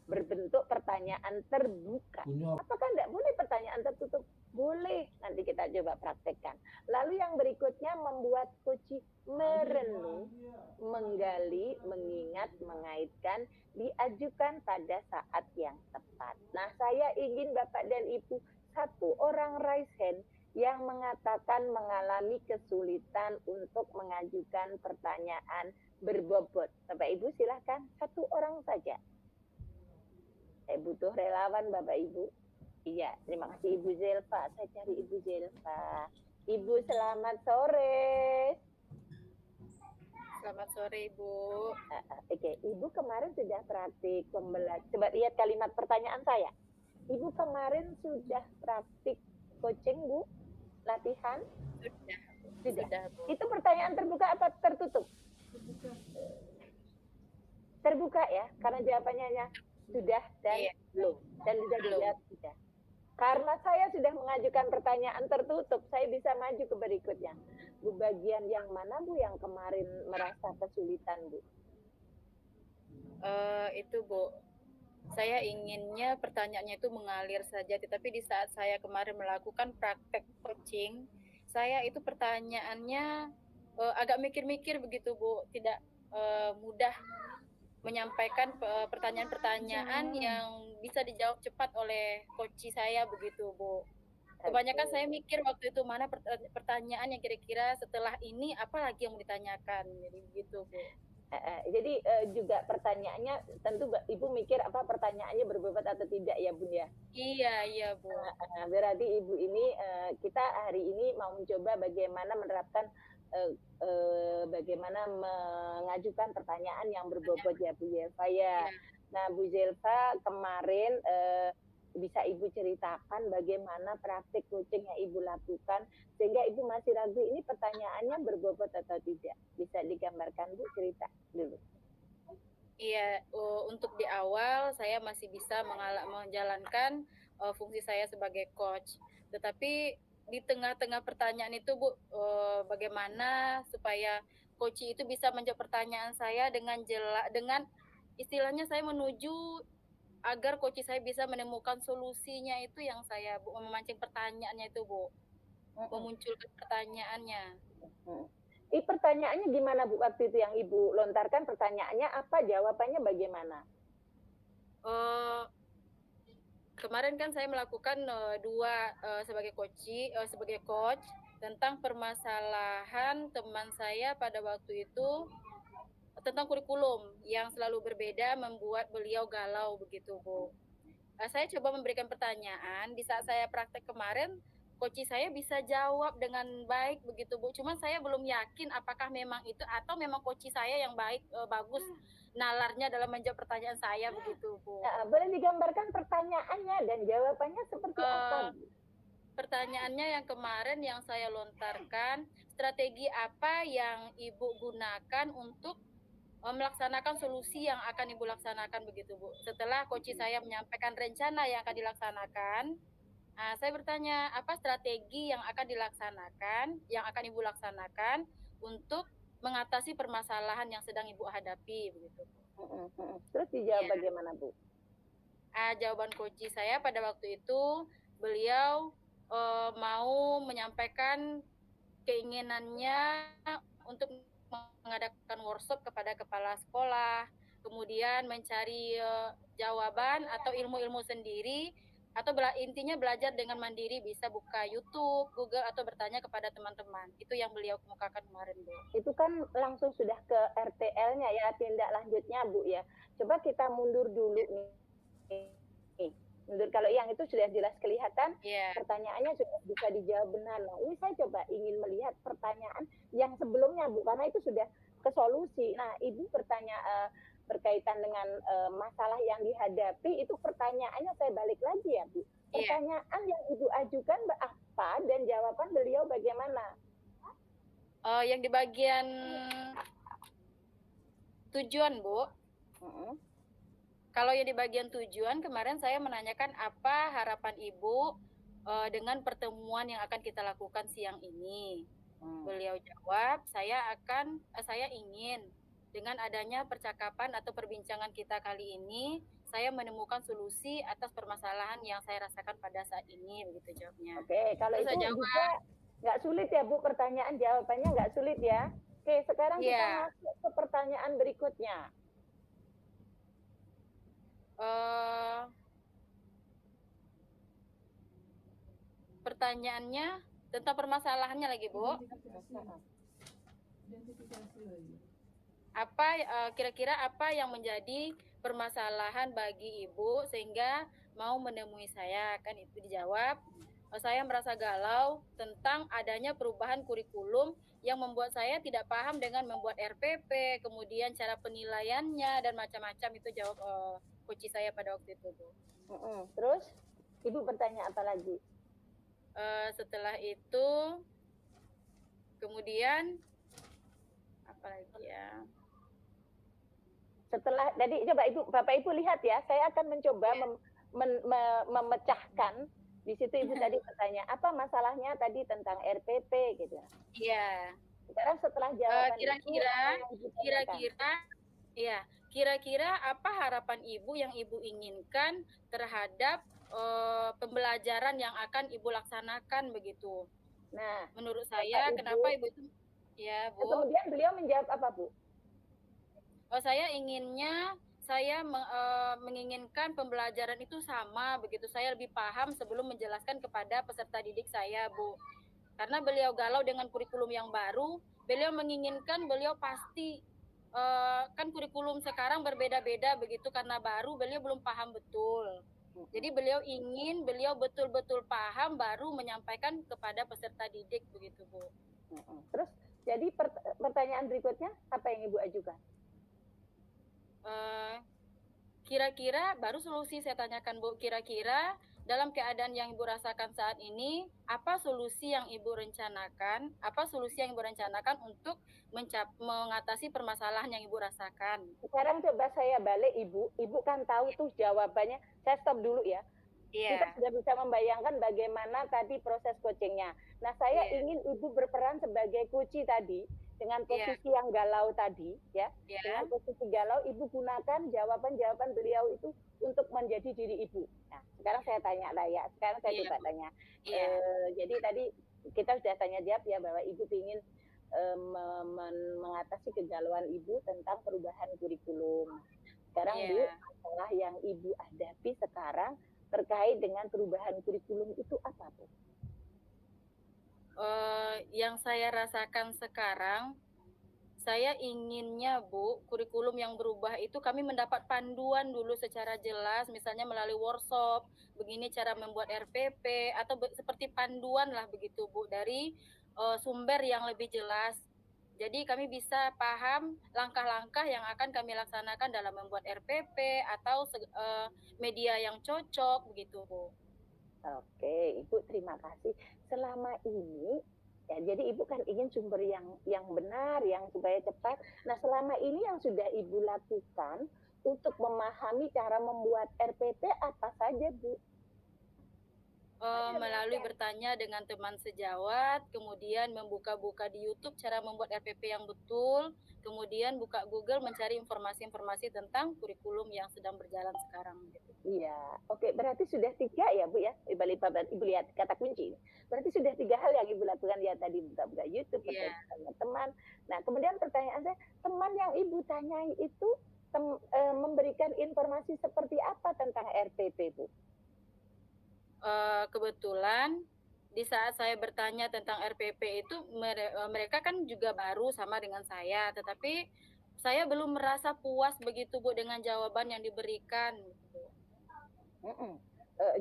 Berbentuk pertanyaan terbuka. Apakah enggak boleh pertanyaan tertutup? Boleh, nanti kita coba praktekkan. Lalu yang berikutnya membuat coach merenung, menggali, mengingat, mengaitkan, diajukan pada saat yang tepat. Nah, saya ingin Bapak dan Ibu satu orang raise hand yang mengatakan mengalami kesulitan untuk mengajukan pertanyaan berbobot. Bapak Ibu silahkan, satu orang saja. Saya butuh relawan Bapak Ibu. Iya, terima kasih Ibu Zelfa. Saya cari Ibu Zelfa. Ibu, selamat sore. Selamat sore, Ibu. Oke, Ibu kemarin sudah praktik pembelajaran. Coba lihat kalimat pertanyaan saya. Ibu kemarin sudah praktik coaching, Bu? Latihan? Sudah. Itu pertanyaan terbuka apa tertutup? Terbuka ya, karena jawabannya sudah dan belum. Dan sudah dilihat sudah. Karena saya sudah mengajukan pertanyaan tertutup, saya bisa maju ke berikutnya. Bu, bagian yang mana Bu yang kemarin merasa kesulitan, Bu? Itu Bu, saya inginnya pertanyaannya itu mengalir saja, tetapi di saat saya kemarin melakukan praktek coaching, saya itu pertanyaannya agak mikir-mikir begitu Bu, tidak mudah menyampaikan pertanyaan-pertanyaan yang bisa dijawab cepat oleh coach saya begitu Bu. Kebanyakan saya mikir waktu itu mana pertanyaan yang kira-kira setelah ini apa lagi yang mau ditanyakan, jadi begitu Bu. Jadi juga pertanyaannya tentu Ibu mikir apa pertanyaannya berbobot atau tidak ya Bun ya? Iya Bu. Berarti Ibu ini kita hari ini mau mencoba bagaimana menerapkan bagaimana mengajukan pertanyaan yang berbobot ya Bu Zelfa ya. Nah Bu Zelfa kemarin bisa Ibu ceritakan bagaimana praktik coaching yang Ibu lakukan sehingga Ibu masih ragu ini pertanyaannya berbobot atau tidak. Bisa digambarkan Bu, cerita dulu. Iya, untuk di awal saya masih bisa menjalankan fungsi saya sebagai coach. Tetapi di tengah-tengah pertanyaan itu Bu, bagaimana supaya coach itu bisa menjawab pertanyaan saya dengan jelas, dengan istilahnya saya menuju agar coach saya bisa menemukan solusinya, itu yang saya Bu, memancing pertanyaannya itu Bu, memunculkan pertanyaannya. Pertanyaannya gimana Bu waktu itu yang Ibu lontarkan, pertanyaannya apa, jawabannya bagaimana? Kemarin kan saya melakukan sebagai coach tentang permasalahan teman saya pada waktu itu tentang kurikulum yang selalu berbeda membuat beliau galau begitu Bu. Saya coba memberikan pertanyaan, di saat saya praktek kemarin coach saya bisa jawab dengan baik begitu Bu. Cuma saya belum yakin apakah memang itu atau memang coach saya yang baik, bagus nalarnya dalam menjawab pertanyaan saya begitu Bu. Boleh digambarkan pertanyaannya dan jawabannya seperti apa? Pertanyaannya yang kemarin yang saya lontarkan, strategi apa yang Ibu gunakan untuk melaksanakan solusi yang akan Ibu laksanakan begitu Bu. Setelah coach saya menyampaikan rencana yang akan dilaksanakan, saya bertanya apa strategi yang akan dilaksanakan, yang akan Ibu laksanakan untuk mengatasi permasalahan yang sedang Ibu hadapi begitu. Terus dijawab Iya. bagaimana, Bu? Jawaban kunci saya pada waktu itu, beliau mau menyampaikan keinginannya untuk mengadakan workshop kepada kepala sekolah, kemudian mencari jawaban atau ilmu-ilmu sendiri, atau intinya belajar dengan mandiri, bisa buka YouTube, Google, atau bertanya kepada teman-teman. Itu yang beliau kemukakan kemarin, Bu. Itu kan langsung sudah ke RTL-nya ya, tindak lanjutnya, Bu ya. Coba kita mundur dulu nih. Mundur, kalau yang itu sudah jelas kelihatan, pertanyaannya sudah bisa dijawab benar. Nah, ini saya coba ingin melihat pertanyaan yang sebelumnya, Bu, karena itu sudah ke solusi. Nah, Ibu bertanya berkaitan dengan masalah yang dihadapi, itu pertanyaannya saya balik lagi ya, Bu. Pertanyaan yang Ibu ajukan apa dan jawaban beliau bagaimana? Yang di bagian tujuan, Bu. Kalau yang di bagian tujuan, kemarin saya menanyakan apa harapan Ibu dengan pertemuan yang akan kita lakukan siang ini. Beliau jawab, saya ingin dengan adanya percakapan atau perbincangan kita kali ini, saya menemukan solusi atas permasalahan yang saya rasakan pada saat ini, begitu jawabnya. Oke, kalau itu juga nggak sulit ya, Bu, pertanyaan jawabannya nggak sulit ya. Oke, sekarang kita masuk ke pertanyaan berikutnya. Pertanyaannya tentang permasalahannya lagi, Bu. Kira-kira apa yang menjadi permasalahan bagi Ibu sehingga mau menemui saya? Kan itu dijawab, saya merasa galau tentang adanya perubahan kurikulum yang membuat saya tidak paham dengan membuat RPP, kemudian cara penilaiannya dan macam-macam. Itu jawab kunci saya pada waktu itu, Bu. Terus Ibu bertanya apa lagi? Setelah itu kemudian apa lagi ya? Setelah tadi coba Bapak Ibu lihat ya, saya akan mencoba memecahkan. Di situ Ibu tadi bertanya apa masalahnya tadi tentang RPP gitu. Iya. Sekarang setelah jawaban kira-kira apa harapan Ibu yang Ibu inginkan terhadap pembelajaran yang akan Ibu laksanakan begitu. Nah, menurut saya kenapa Ibu itu Bu. Kemudian beliau menjawab apa, Bu? Saya menginginkan pembelajaran itu sama begitu. Saya lebih paham sebelum menjelaskan kepada peserta didik saya, Bu. Karena beliau galau dengan kurikulum yang baru, beliau menginginkan, beliau pasti kan kurikulum sekarang berbeda-beda begitu, karena baru beliau belum paham betul. Jadi beliau betul-betul paham baru menyampaikan kepada peserta didik begitu, Bu. Terus jadi pertanyaan berikutnya apa yang Ibu ajukan? Kira-kira baru solusi saya tanyakan, Bu. Kira-kira dalam keadaan yang Ibu rasakan saat ini, apa solusi yang Ibu rencanakan? Apa solusi yang Ibu rencanakan untuk mengatasi permasalahan yang Ibu rasakan? Sekarang coba saya balik, Ibu. Ibu kan tahu tuh jawabannya. Saya stop dulu ya. Kita sudah bisa membayangkan bagaimana tadi proses coachingnya. Nah, saya ingin Ibu berperan sebagai coach tadi dengan posisi yang galau tadi, ya. Dengan posisi galau, Ibu gunakan jawaban-jawaban beliau itu untuk menjadi diri Ibu. Nah, sekarang saya tanya lah ya. Sekarang saya coba tanya. Jadi tadi kita sudah tanya jawab ya bahwa Ibu ingin mengatasi kegalauan Ibu tentang perubahan kurikulum. Sekarang Bu, masalah yang Ibu hadapi sekarang terkait dengan perubahan kurikulum itu apa, Bu? Yang saya rasakan sekarang, saya inginnya, Bu, kurikulum yang berubah itu kami mendapat panduan dulu secara jelas, misalnya melalui workshop, begini cara membuat RPP, atau seperti panduan lah begitu, Bu, dari sumber yang lebih jelas. Jadi kami bisa paham langkah-langkah yang akan kami laksanakan dalam membuat RPP atau media yang cocok begitu, Bu. Oke, Ibu terima kasih. Selama ini ya, jadi Ibu kan ingin sumber yang benar, yang supaya cepat. Nah, selama ini yang sudah Ibu lakukan untuk memahami cara membuat RPP apa saja, Bu? Melalui bertanya dengan teman sejawat, kemudian membuka-buka di YouTube cara membuat RPP yang betul, kemudian buka Google mencari informasi-informasi tentang kurikulum yang sedang berjalan sekarang gitu. Iya, oke. Berarti sudah 3 ya Bu ya, Ibu lihat kata kunci. Berarti sudah 3 hal yang Ibu lakukan ya tadi buka-buka YouTube, Iya. bertanya sama teman. Nah kemudian pertanyaan saya, teman yang Ibu tanyai itu memberikan informasi seperti apa tentang RPP Bu? Kebetulan di saat saya bertanya tentang RPP itu mereka kan juga baru sama dengan saya, tetapi saya belum merasa puas begitu Bu dengan jawaban yang diberikan gitu.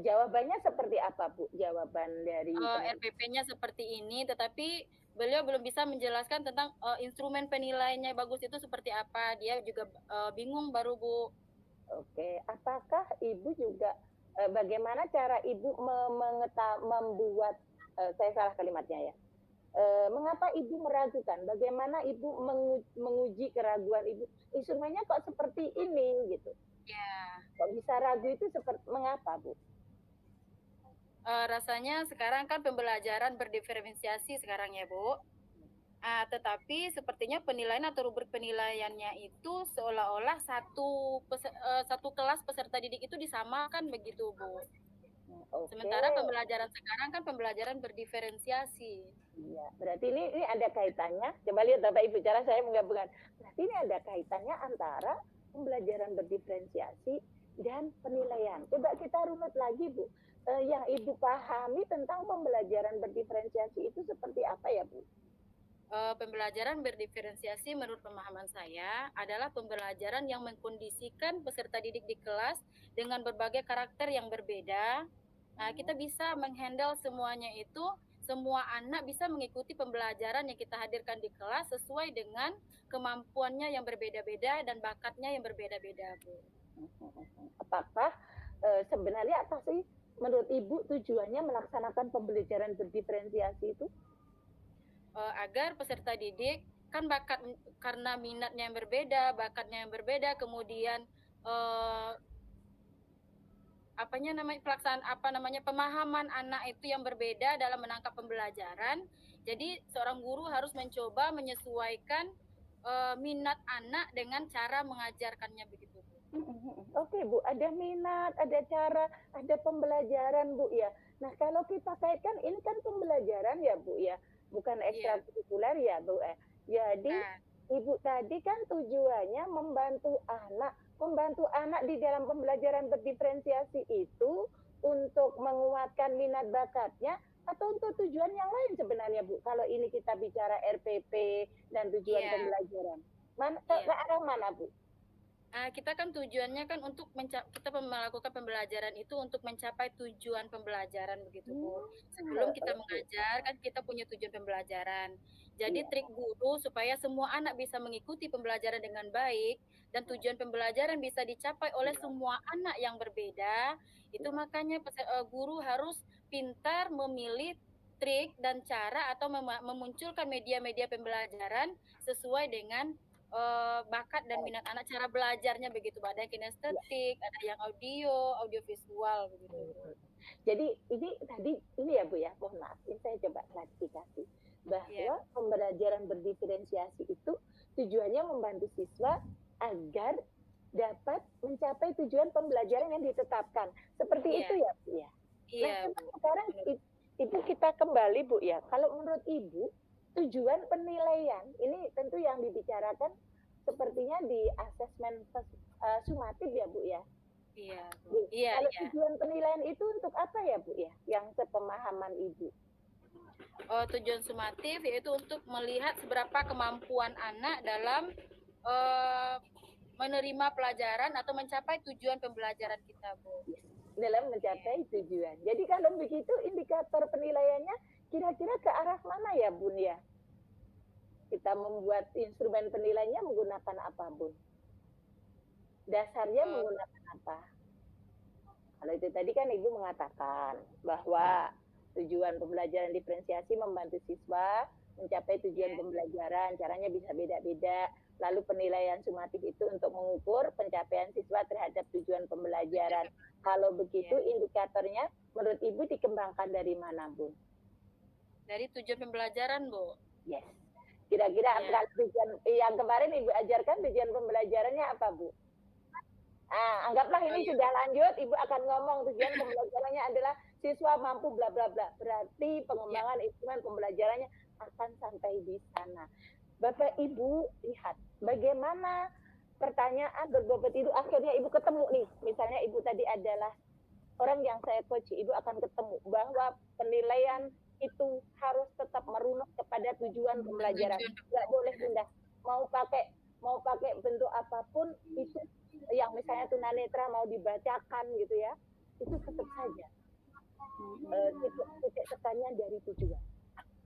Jawabannya seperti apa Bu? Jawaban dari RPP-nya seperti ini, tetapi beliau belum bisa menjelaskan tentang instrumen penilaiannya bagus itu seperti apa. Dia juga bingung baru Bu. Oke, apakah Ibu juga bagaimana cara Ibu membuat saya salah kalimatnya ya. Mengapa Ibu meragukan? Bagaimana Ibu menguji keraguan Ibu? Instrumennya kok seperti ini gitu. Ya. Kok bisa ragu itu seperti mengapa Bu? Rasanya sekarang kan pembelajaran berdiferensiasi sekarang ya Bu. Tetapi sepertinya penilaian atau rubrik penilaiannya itu seolah-olah satu kelas peserta didik itu disamakan begitu Bu. Okay. Sementara pembelajaran sekarang kan pembelajaran berdiferensiasi. Iya, berarti ini ada kaitannya. Coba lihat Bapak Ibu, cara saya menggabungkan. Berarti ini ada kaitannya antara pembelajaran berdiferensiasi dan penilaian. Coba kita runut lagi Bu. Yang Ibu pahami tentang pembelajaran berdiferensiasi itu seperti apa ya Bu? Pembelajaran berdiferensiasi menurut pemahaman saya adalah pembelajaran yang mengkondisikan peserta didik di kelas dengan berbagai karakter yang berbeda. Kita bisa menghandle semuanya itu, semua anak bisa mengikuti pembelajaran yang kita hadirkan di kelas sesuai dengan kemampuannya yang berbeda-beda dan bakatnya yang berbeda-beda, Bu. Apakah sebenarnya apa sih menurut Ibu tujuannya melaksanakan pembelajaran berdiferensiasi itu? Agar peserta didik kan karena minatnya yang berbeda, bakatnya yang berbeda, kemudian pemahaman anak itu yang berbeda dalam menangkap pembelajaran. Jadi seorang guru harus mencoba menyesuaikan minat anak dengan cara mengajarkannya begitu. Oke Bu, ada minat, ada cara, ada pembelajaran Bu ya. Nah kalau kita kaitkan ini kan pembelajaran ya Bu ya, bukan ekstrakurikuler ya Bu. Jadi Ibu tadi kan tujuannya membantu anak di dalam pembelajaran berdiferensiasi itu untuk menguatkan minat bakatnya atau untuk tujuan yang lain sebenarnya Bu. Kalau ini kita bicara RPP dan tujuan pembelajaran, ke arah mana Bu? Kita kan tujuannya kan untuk kita melakukan pembelajaran itu untuk mencapai tujuan pembelajaran begitu Bu. Sebelum kita mengajar kan kita punya tujuan pembelajaran. Jadi trik guru supaya semua anak bisa mengikuti pembelajaran dengan baik dan tujuan pembelajaran bisa dicapai oleh semua anak yang berbeda, itu makanya guru harus pintar memilih trik dan cara atau memunculkan media-media pembelajaran sesuai dengan bakat dan minat anak, cara belajarnya begitu. Ada yang kinestetik, ada yang audio visual begitu. Jadi ini ya Bu ya, mohon maaf, ini saya coba klarifikasi bahwa pembelajaran berdiferensiasi itu tujuannya membantu siswa agar dapat mencapai tujuan pembelajaran yang ditetapkan. Seperti itu ya Bu ya. Iya. Nah, sekarang Ibu kita kembali Bu ya. Kalau menurut Ibu tujuan penilaian ini tentu yang dibicarakan sepertinya di asesmen sumatif ya Bu ya. Iya. Kalau tujuan penilaian itu untuk apa ya Bu ya? Yang sepemahaman Ibu. Tujuan sumatif yaitu untuk melihat seberapa kemampuan anak dalam menerima pelajaran atau mencapai tujuan pembelajaran kita Bu. Dalam mencapai tujuan. Jadi kalau begitu indikator penilaiannya kira-kira ke arah mana ya Bun ya? Kita membuat instrumen penilaiannya menggunakan apa Bun? Dasarnya menggunakan apa? Kalau itu tadi kan Ibu mengatakan bahwa tujuan pembelajaran diferensiasi membantu siswa mencapai tujuan pembelajaran, caranya bisa beda-beda. Lalu penilaian sumatif itu untuk mengukur pencapaian siswa terhadap tujuan pembelajaran. Kalau begitu indikatornya menurut Ibu dikembangkan dari mana, Bu? Dari tujuan pembelajaran, Bu. Yes. Kira-kira Iya. tujuan yang kemarin Ibu ajarkan tujuan pembelajarannya apa, Bu? Anggaplah ini sudah lanjut, Ibu akan ngomong tujuan pembelajarannya adalah siswa mampu bla bla bla. Berarti pengembangan instrumen pembelajarannya akan sampai di sana. Bapak Ibu lihat bagaimana pertanyaan berbobot itu akhirnya Ibu ketemu nih. Misalnya Ibu tadi adalah orang yang saya coach, Ibu akan ketemu bahwa penilaian itu harus tetap merunut kepada tujuan pembelajaran. Nggak boleh pindah. Mau pakai bentuk apapun itu, yang misalnya tunanetra mau dibacakan gitu ya, itu tetap saja titik tekannya dari tujuan.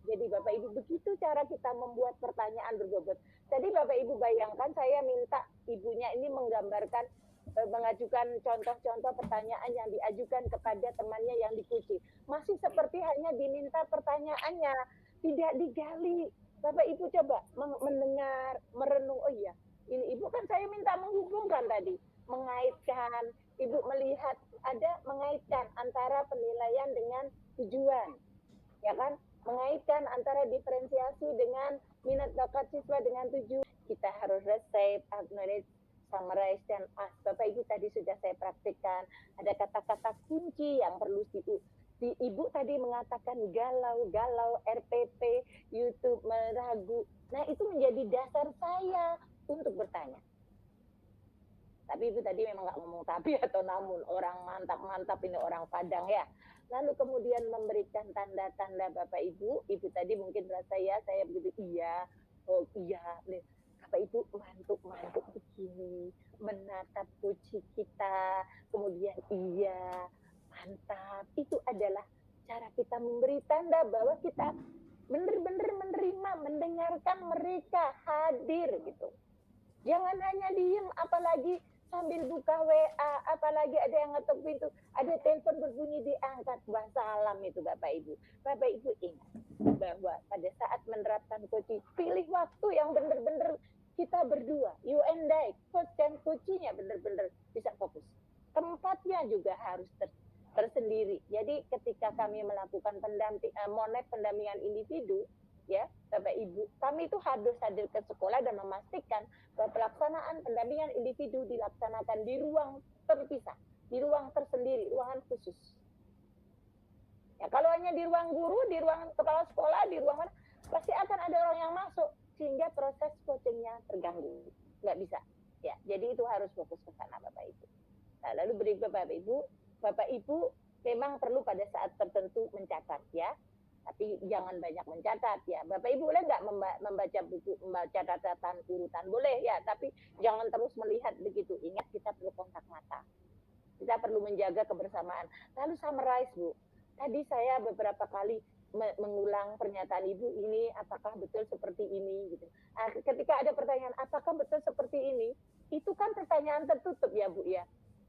Jadi Bapak Ibu, begitu cara kita membuat pertanyaan berbobot. Jadi Bapak Ibu bayangkan saya minta ibunya ini menggambarkan, mengajukan contoh-contoh pertanyaan yang diajukan kepada temannya yang dikunci. Masih seperti hanya diminta pertanyaannya, tidak digali. Bapak Ibu coba mendengar, merenung, oh iya, ini Ibu kan saya minta menghubungkan tadi, mengaitkan, Ibu melihat ada mengaitkan antara penilaian dengan tujuan, ya kan? Mengaitkan antara diferensiasi dengan minat bakat siswa dengan tujuan. Kita harus receive, acknowledge, summarize, dan ask. Bapak Ibu tadi sudah saya praktikkan. Ada kata-kata kunci yang perlu Ibu tadi mengatakan galau, RPP, YouTube, meragu. Nah itu menjadi dasar saya untuk bertanya. Tapi Ibu tadi memang nggak ngomong tapi atau namun, orang mantap-mantap ini orang Padang ya. Lalu kemudian memberikan tanda-tanda Bapak Ibu tadi mungkin merasa ya saya begitu iya, oh iya, Bapak Ibu mantuk begini, menatap kunci kita, kemudian iya, mantap. Itu adalah cara kita memberi tanda bahwa kita benar-benar menerima, mendengarkan mereka, hadir gitu. Jangan hanya diem, apalagi sambil buka WA, apalagi ada yang ngetok pintu, ada telepon berbunyi diangkat, salam itu Bapak Ibu. Bapak Ibu ingat bahwa pada saat menerapkan coaching, pilih waktu yang benar-benar kita berdua, you and I, coach dan coachingnya benar-benar bisa fokus. Tempatnya juga harus tersendiri. Jadi ketika kami melakukan pendampingan individu, ya Bapak Ibu, kami itu harus hadir ke sekolah dan memastikan bahwa pelaksanaan pendampingan individu dilaksanakan di ruang terpisah, di ruang tersendiri, ruangan khusus. Ya kalau hanya di ruang guru, di ruang kepala sekolah, di ruang mana, pasti akan ada orang yang masuk sehingga proses coachingnya terganggu, nggak bisa. Ya, jadi itu harus fokus ke sana Bapak Ibu. Nah, lalu berikut Bapak Ibu memang perlu pada saat tertentu mencatat ya. Tapi jangan banyak mencatat ya. Bapak Ibu boleh nggak membaca buku, membaca catatan urutan? Boleh ya, tapi jangan terus melihat begitu. Ingat kita perlu kontak mata. Kita perlu menjaga kebersamaan. Lalu summarize Bu. Tadi saya beberapa kali mengulang pernyataan Ibu ini, apakah betul seperti ini gitu. Nah, ketika ada pertanyaan apakah betul seperti ini, itu kan pertanyaan tertutup ya Bu ya.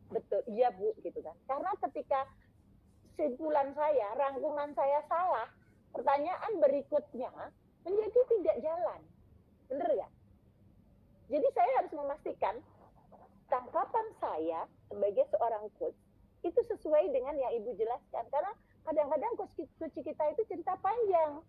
Betul, iya Bu gitu kan. Karena ketika simpulan saya, rangkuman saya salah, pertanyaan berikutnya menjadi tidak jalan. Benar ya? Jadi saya harus memastikan tangkapan saya sebagai seorang coach itu sesuai dengan yang Ibu jelaskan. Karena kadang-kadang coach kita itu cerita panjang.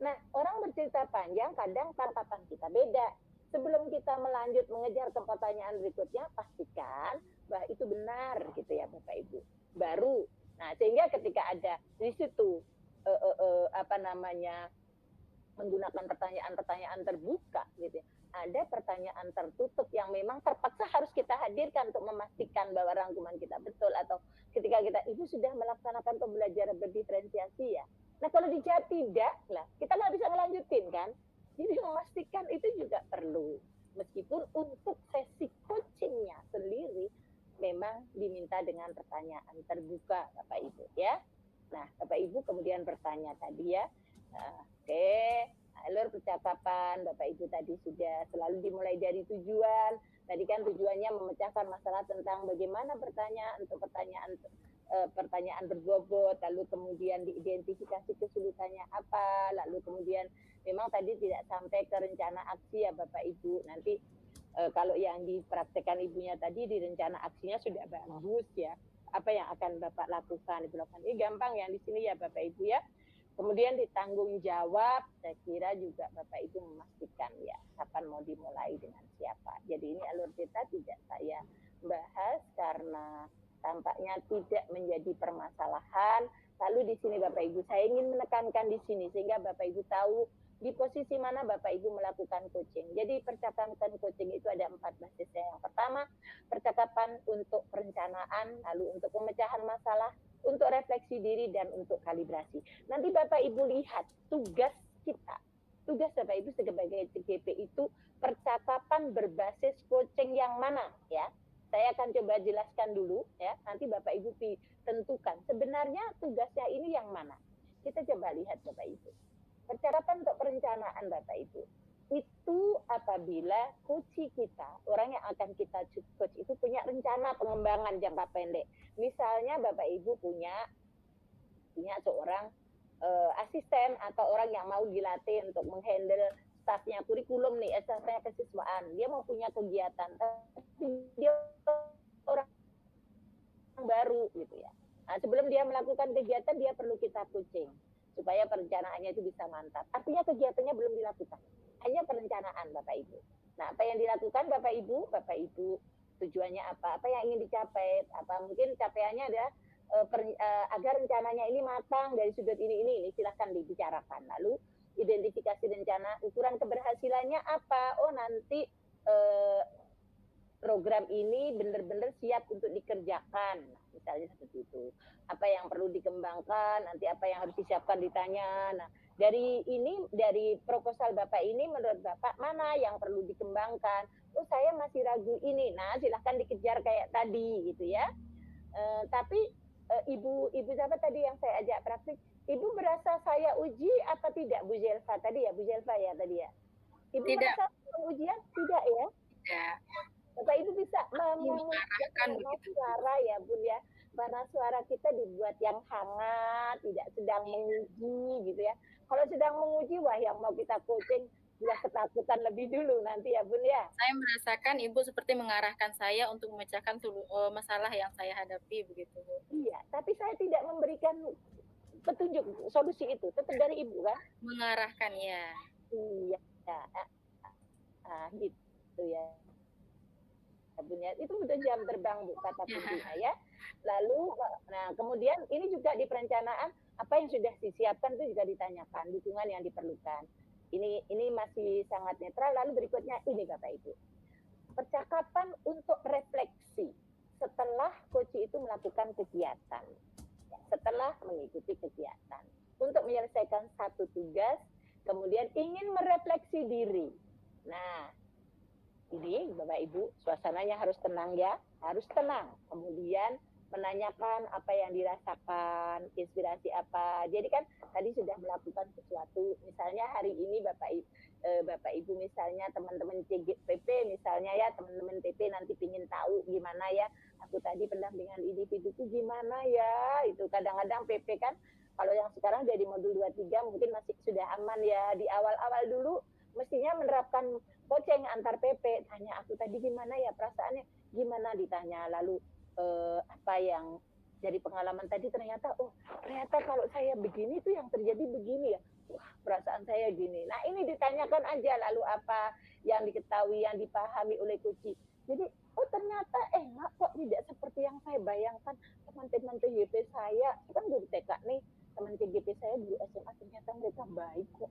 Nah, orang bercerita panjang, kadang tangkapan kita beda. Sebelum kita melanjut mengejar ke pertanyaan berikutnya, pastikan bahwa itu benar gitu ya Bapak Ibu. Baru. Nah, sehingga ketika ada di situ menggunakan pertanyaan-pertanyaan terbuka gitu. Ada pertanyaan tertutup yang memang terpaksa harus kita hadirkan untuk memastikan bahwa rangkuman kita betul, atau ketika Ibu sudah melaksanakan pembelajaran berdiferensiasi ya. Nah kalau dijawab tidak lah, kita nggak bisa melanjutin kan. Jadi memastikan itu juga perlu. Meskipun untuk sesi coachingnya sendiri memang diminta dengan pertanyaan terbuka Bapak Ibu ya. Nah, Bapak Ibu kemudian bertanya tadi ya. Oke, alur percakapan Bapak Ibu tadi sudah selalu dimulai dari tujuan. Tadi kan tujuannya memecahkan masalah tentang bagaimana bertanya untuk pertanyaan berbobot, lalu kemudian diidentifikasi kesulitannya apa, lalu kemudian memang tadi tidak sampai ke rencana aksi ya Bapak Ibu. Nanti kalau yang dipraktekkan Ibunya tadi di rencana aksinya sudah bagus ya. apa yang akan Bapak lakukan. Ibu lakukan. Ini gampang yang di sini ya Bapak Ibu ya. Kemudian ditanggung jawab, saya kira juga Bapak Ibu memastikan ya kapan mau dimulai dengan siapa. Jadi ini alur cerita tidak saya bahas karena tampaknya tidak menjadi permasalahan. Lalu di sini Bapak Ibu, saya ingin menekankan di sini sehingga Bapak Ibu tahu di posisi mana Bapak Ibu melakukan coaching. Jadi percakapan coaching itu ada 4 basisnya. Yang pertama, percakapan untuk perencanaan, lalu untuk pemecahan masalah, untuk refleksi diri, dan untuk kalibrasi. Nanti Bapak Ibu lihat tugas kita. Tugas Bapak Ibu sebagai CGP itu percakapan berbasis coaching yang mana ya. Saya akan coba jelaskan dulu ya. Nanti Bapak Ibu tentukan sebenarnya tugasnya ini yang mana. Kita coba lihat Bapak Ibu. Percakapan untuk perencanaan Bapak Ibu. Itu apabila coach kita, orang yang akan kita coach itu punya rencana pengembangan jangka pendek. Misalnya Bapak Ibu punya seorang asisten atau orang yang mau dilatih untuk menghandle stafnya kurikulum nih, stafnya kesiswaan. Dia mau punya kegiatan, tapi dia orang baru gitu ya. Nah, sebelum dia melakukan kegiatan dia perlu kita coaching supaya perencanaannya itu bisa mantap. Artinya kegiatannya belum dilakukan, hanya perencanaan Bapak Ibu. Nah, apa yang dilakukan Bapak Ibu tujuannya apa yang ingin dicapai, apa mungkin capaiannya ada agar rencananya ini matang dari sudut ini silahkan dibicarakan. Lalu identifikasi rencana, ukuran keberhasilannya apa, oh nanti program ini benar-benar siap untuk dikerjakan, nah, misalnya seperti itu. Apa yang perlu dikembangkan, nanti apa yang harus disiapkan ditanya. Nah, dari proposal Bapak ini menurut Bapak mana yang perlu dikembangkan? Oh, saya masih ragu ini. Nah, silahkan dikejar kayak tadi gitu ya. Tapi Ibu siapa tadi yang saya ajak praktik? Ibu merasa saya uji apa tidak Bu Zelfa tadi ya? Bu Zelfa ya tadi ya? Ibu Tidak. merasa ujian? Tidak ya? Tidak. Bapak Ibu bisa mengarahkan suara ya Bun ya. Mana suara kita dibuat yang hangat, tidak sedang menguji gitu ya. Kalau sedang menguji, wah yang mau kita coaching sudah ketakutan lebih dulu nanti ya Bun ya. Saya merasakan Ibu seperti mengarahkan saya untuk memecahkan masalah yang saya hadapi begitu. Iya, tapi saya tidak memberikan petunjuk solusi itu, tetap dari Ibu kan? Mengarahkan ya. Iya, gitu ya. Itu betul jam terbang Bu kata kuncinya ya. Lalu nah kemudian ini juga di perencanaan apa yang sudah disiapkan itu juga ditanyakan, dukungan yang diperlukan. Ini masih sangat netral. Lalu berikutnya ini Bapak Ibu. Percakapan untuk refleksi setelah coach itu melakukan kegiatan. Setelah mengikuti kegiatan. Untuk menyelesaikan satu tugas, kemudian ingin merefleksi diri. Nah, ini Bapak Ibu, suasananya harus tenang ya, harus tenang. Kemudian menanyakan apa yang dirasakan, inspirasi apa. Jadi kan tadi sudah melakukan sesuatu. Misalnya hari ini Bapak Ibu misalnya teman-teman CGPP misalnya ya, teman-teman PP nanti pingin tahu gimana ya. Aku tadi pendampingan individu itu gimana ya. Itu kadang-kadang PP kan kalau yang sekarang dari modul 23 mungkin masih sudah aman ya. Di awal-awal dulu mestinya menerapkan coaching antar PP, tanya aku tadi gimana ya perasaannya, gimana ditanya, lalu apa yang dari pengalaman tadi ternyata kalau saya begini tuh yang terjadi begini ya, wah perasaan saya gini. Nah ini ditanyakan aja lalu apa yang diketahui, yang dipahami oleh coach. Jadi ternyata enak kok, tidak seperti yang saya bayangkan. Teman-teman TGP saya kan guru TK nih, teman TGP saya guru SMA ternyata mereka baik kok.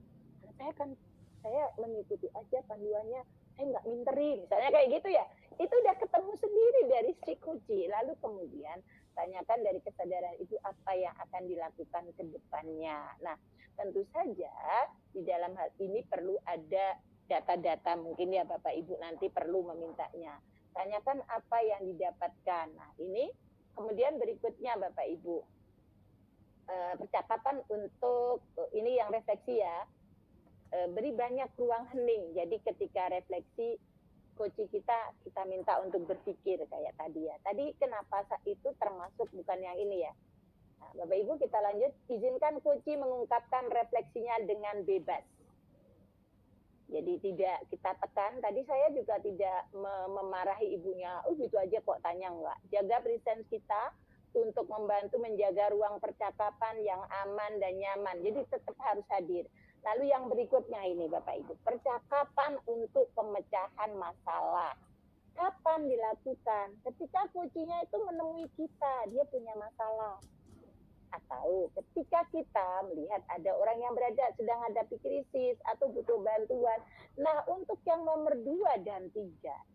Saya mengikuti aja panduannya, saya nggak minterin, misalnya kayak gitu ya. Itu udah ketemu sendiri dari si kunci. Lalu kemudian tanyakan dari kesadaran itu apa yang akan dilakukan ke depannya. Nah, tentu saja di dalam hal ini perlu ada data-data mungkin ya Bapak Ibu nanti perlu memintanya. Tanyakan apa yang didapatkan. Nah, ini kemudian berikutnya Bapak Ibu. Percakapan untuk ini yang refleksi ya. Beri banyak ruang hening. Jadi ketika refleksi coach kita minta untuk berpikir kayak tadi ya. Tadi kenapa itu termasuk bukan yang ini ya. Nah, Bapak Ibu kita lanjut. Izinkan coach mengungkapkan refleksinya dengan bebas. Jadi tidak kita tekan. Tadi saya juga tidak memarahi ibunya. Gitu aja kok tanya enggak. Jaga presence kita. untuk membantu menjaga ruang percakapan yang aman dan nyaman. Jadi tetap harus hadir. Lalu yang berikutnya ini Bapak Ibu, percakapan untuk pemecahan masalah. Kapan dilakukan? Ketika kucingnya itu menemui kita, dia punya masalah. Atau ketika kita melihat ada orang yang sedang hadapi krisis atau butuh bantuan. Nah, untuk yang nomor 2 dan 3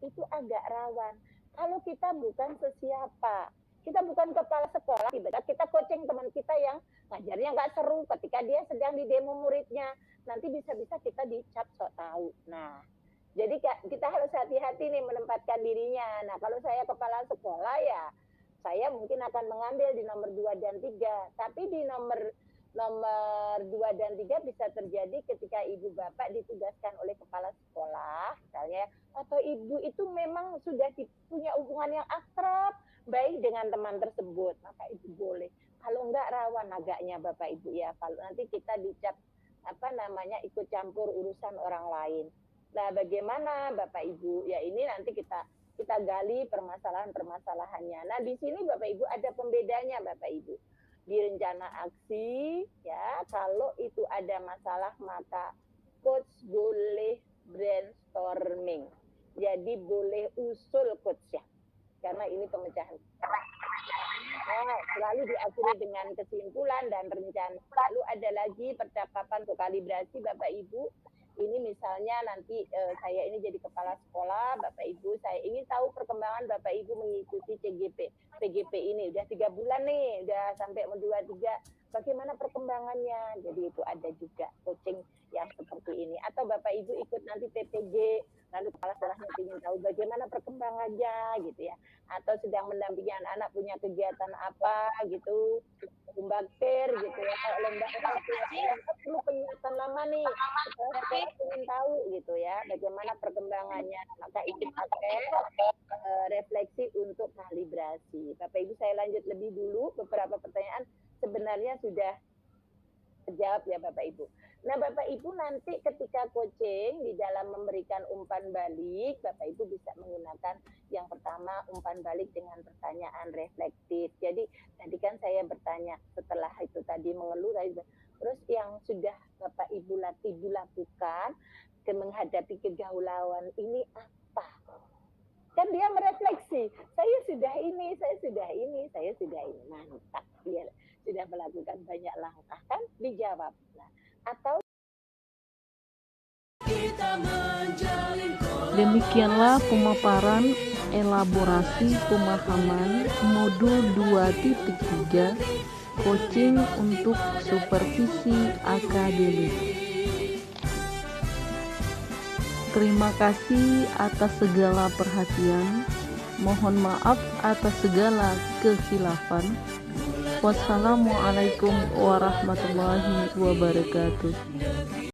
itu agak rawan. Kalau kita bukan sesiapa, kita bukan kepala sekolah, tiba-tiba kita coaching teman kita yang ngajarnya nggak seru ketika dia sedang di demo muridnya, nanti bisa-bisa kita dicap sok tahu. Nah, jadi kita harus hati-hati nih menempatkan dirinya. Nah, kalau saya kepala sekolah ya saya mungkin akan mengambil di nomor 2 dan 3. Tapi di nomor 2 dan 3 bisa terjadi ketika ibu bapak ditugaskan oleh kepala sekolah, misalnya, atau ibu itu memang sudah punya hubungan yang akrab, baik dengan teman tersebut, maka ibu boleh. Kalau enggak rawan agaknya Bapak Ibu ya, kalau nanti kita dicap ikut campur urusan orang lain. Nah, bagaimana Bapak Ibu? Ya ini nanti kita gali permasalahan-permasalahannya. Nah, di sini Bapak Ibu ada pembedanya Bapak Ibu. Di rencana aksi ya, kalau itu ada masalah maka coach boleh brainstorming. Jadi boleh usul coach ya. Karena ini pemecahan. Nah, selalu diakhiri dengan kesimpulan dan rencana. Lalu ada lagi percakapan untuk kalibrasi Bapak Ibu. Ini misalnya nanti saya ini jadi kepala sekolah, Bapak Ibu, saya ingin tahu perkembangan Bapak Ibu mengikuti PGP ini. Udah 3 bulan nih, udah sampai 2-3. Bagaimana perkembangannya? Jadi itu ada juga coaching yang seperti ini. Atau Bapak Ibu ikut nanti PPG, lalu kepala sekolahnya ingin tahu bagaimana perkembangannya gitu ya. Atau sedang mendampingi anak-anak punya kegiatan apa gitu, bakter gitu ya, lomba perlu penyiapan lama nih, saya ingin tahu gitu ya, bagaimana perkembangannya, maka itu pakai refleksi untuk kalibrasi. Bapak Ibu saya lanjut lebih dulu, beberapa pertanyaan sebenarnya sudah terjawab ya Bapak Ibu. Nah Bapak Ibu nanti ketika coaching di dalam memberikan umpan balik, Bapak Ibu bisa menggunakan yang pertama umpan balik dengan pertanyaan reflektif. Jadi tadi kan saya bertanya setelah itu tadi mengeluh, terus yang sudah Bapak Ibu lakukan menghadapi kegalauan ini apa? Kan dia merefleksi, saya sudah ini, mantap, dia sudah melakukan banyak langkah kan dijawab. Nah, atau demikianlah pemaparan elaborasi pemahaman modul 2.3 coaching untuk supervisi akademik. Terima kasih atas segala perhatian. Mohon maaf atas segala kekhilafan. Wassalamualaikum warahmatullahi wabarakatuh.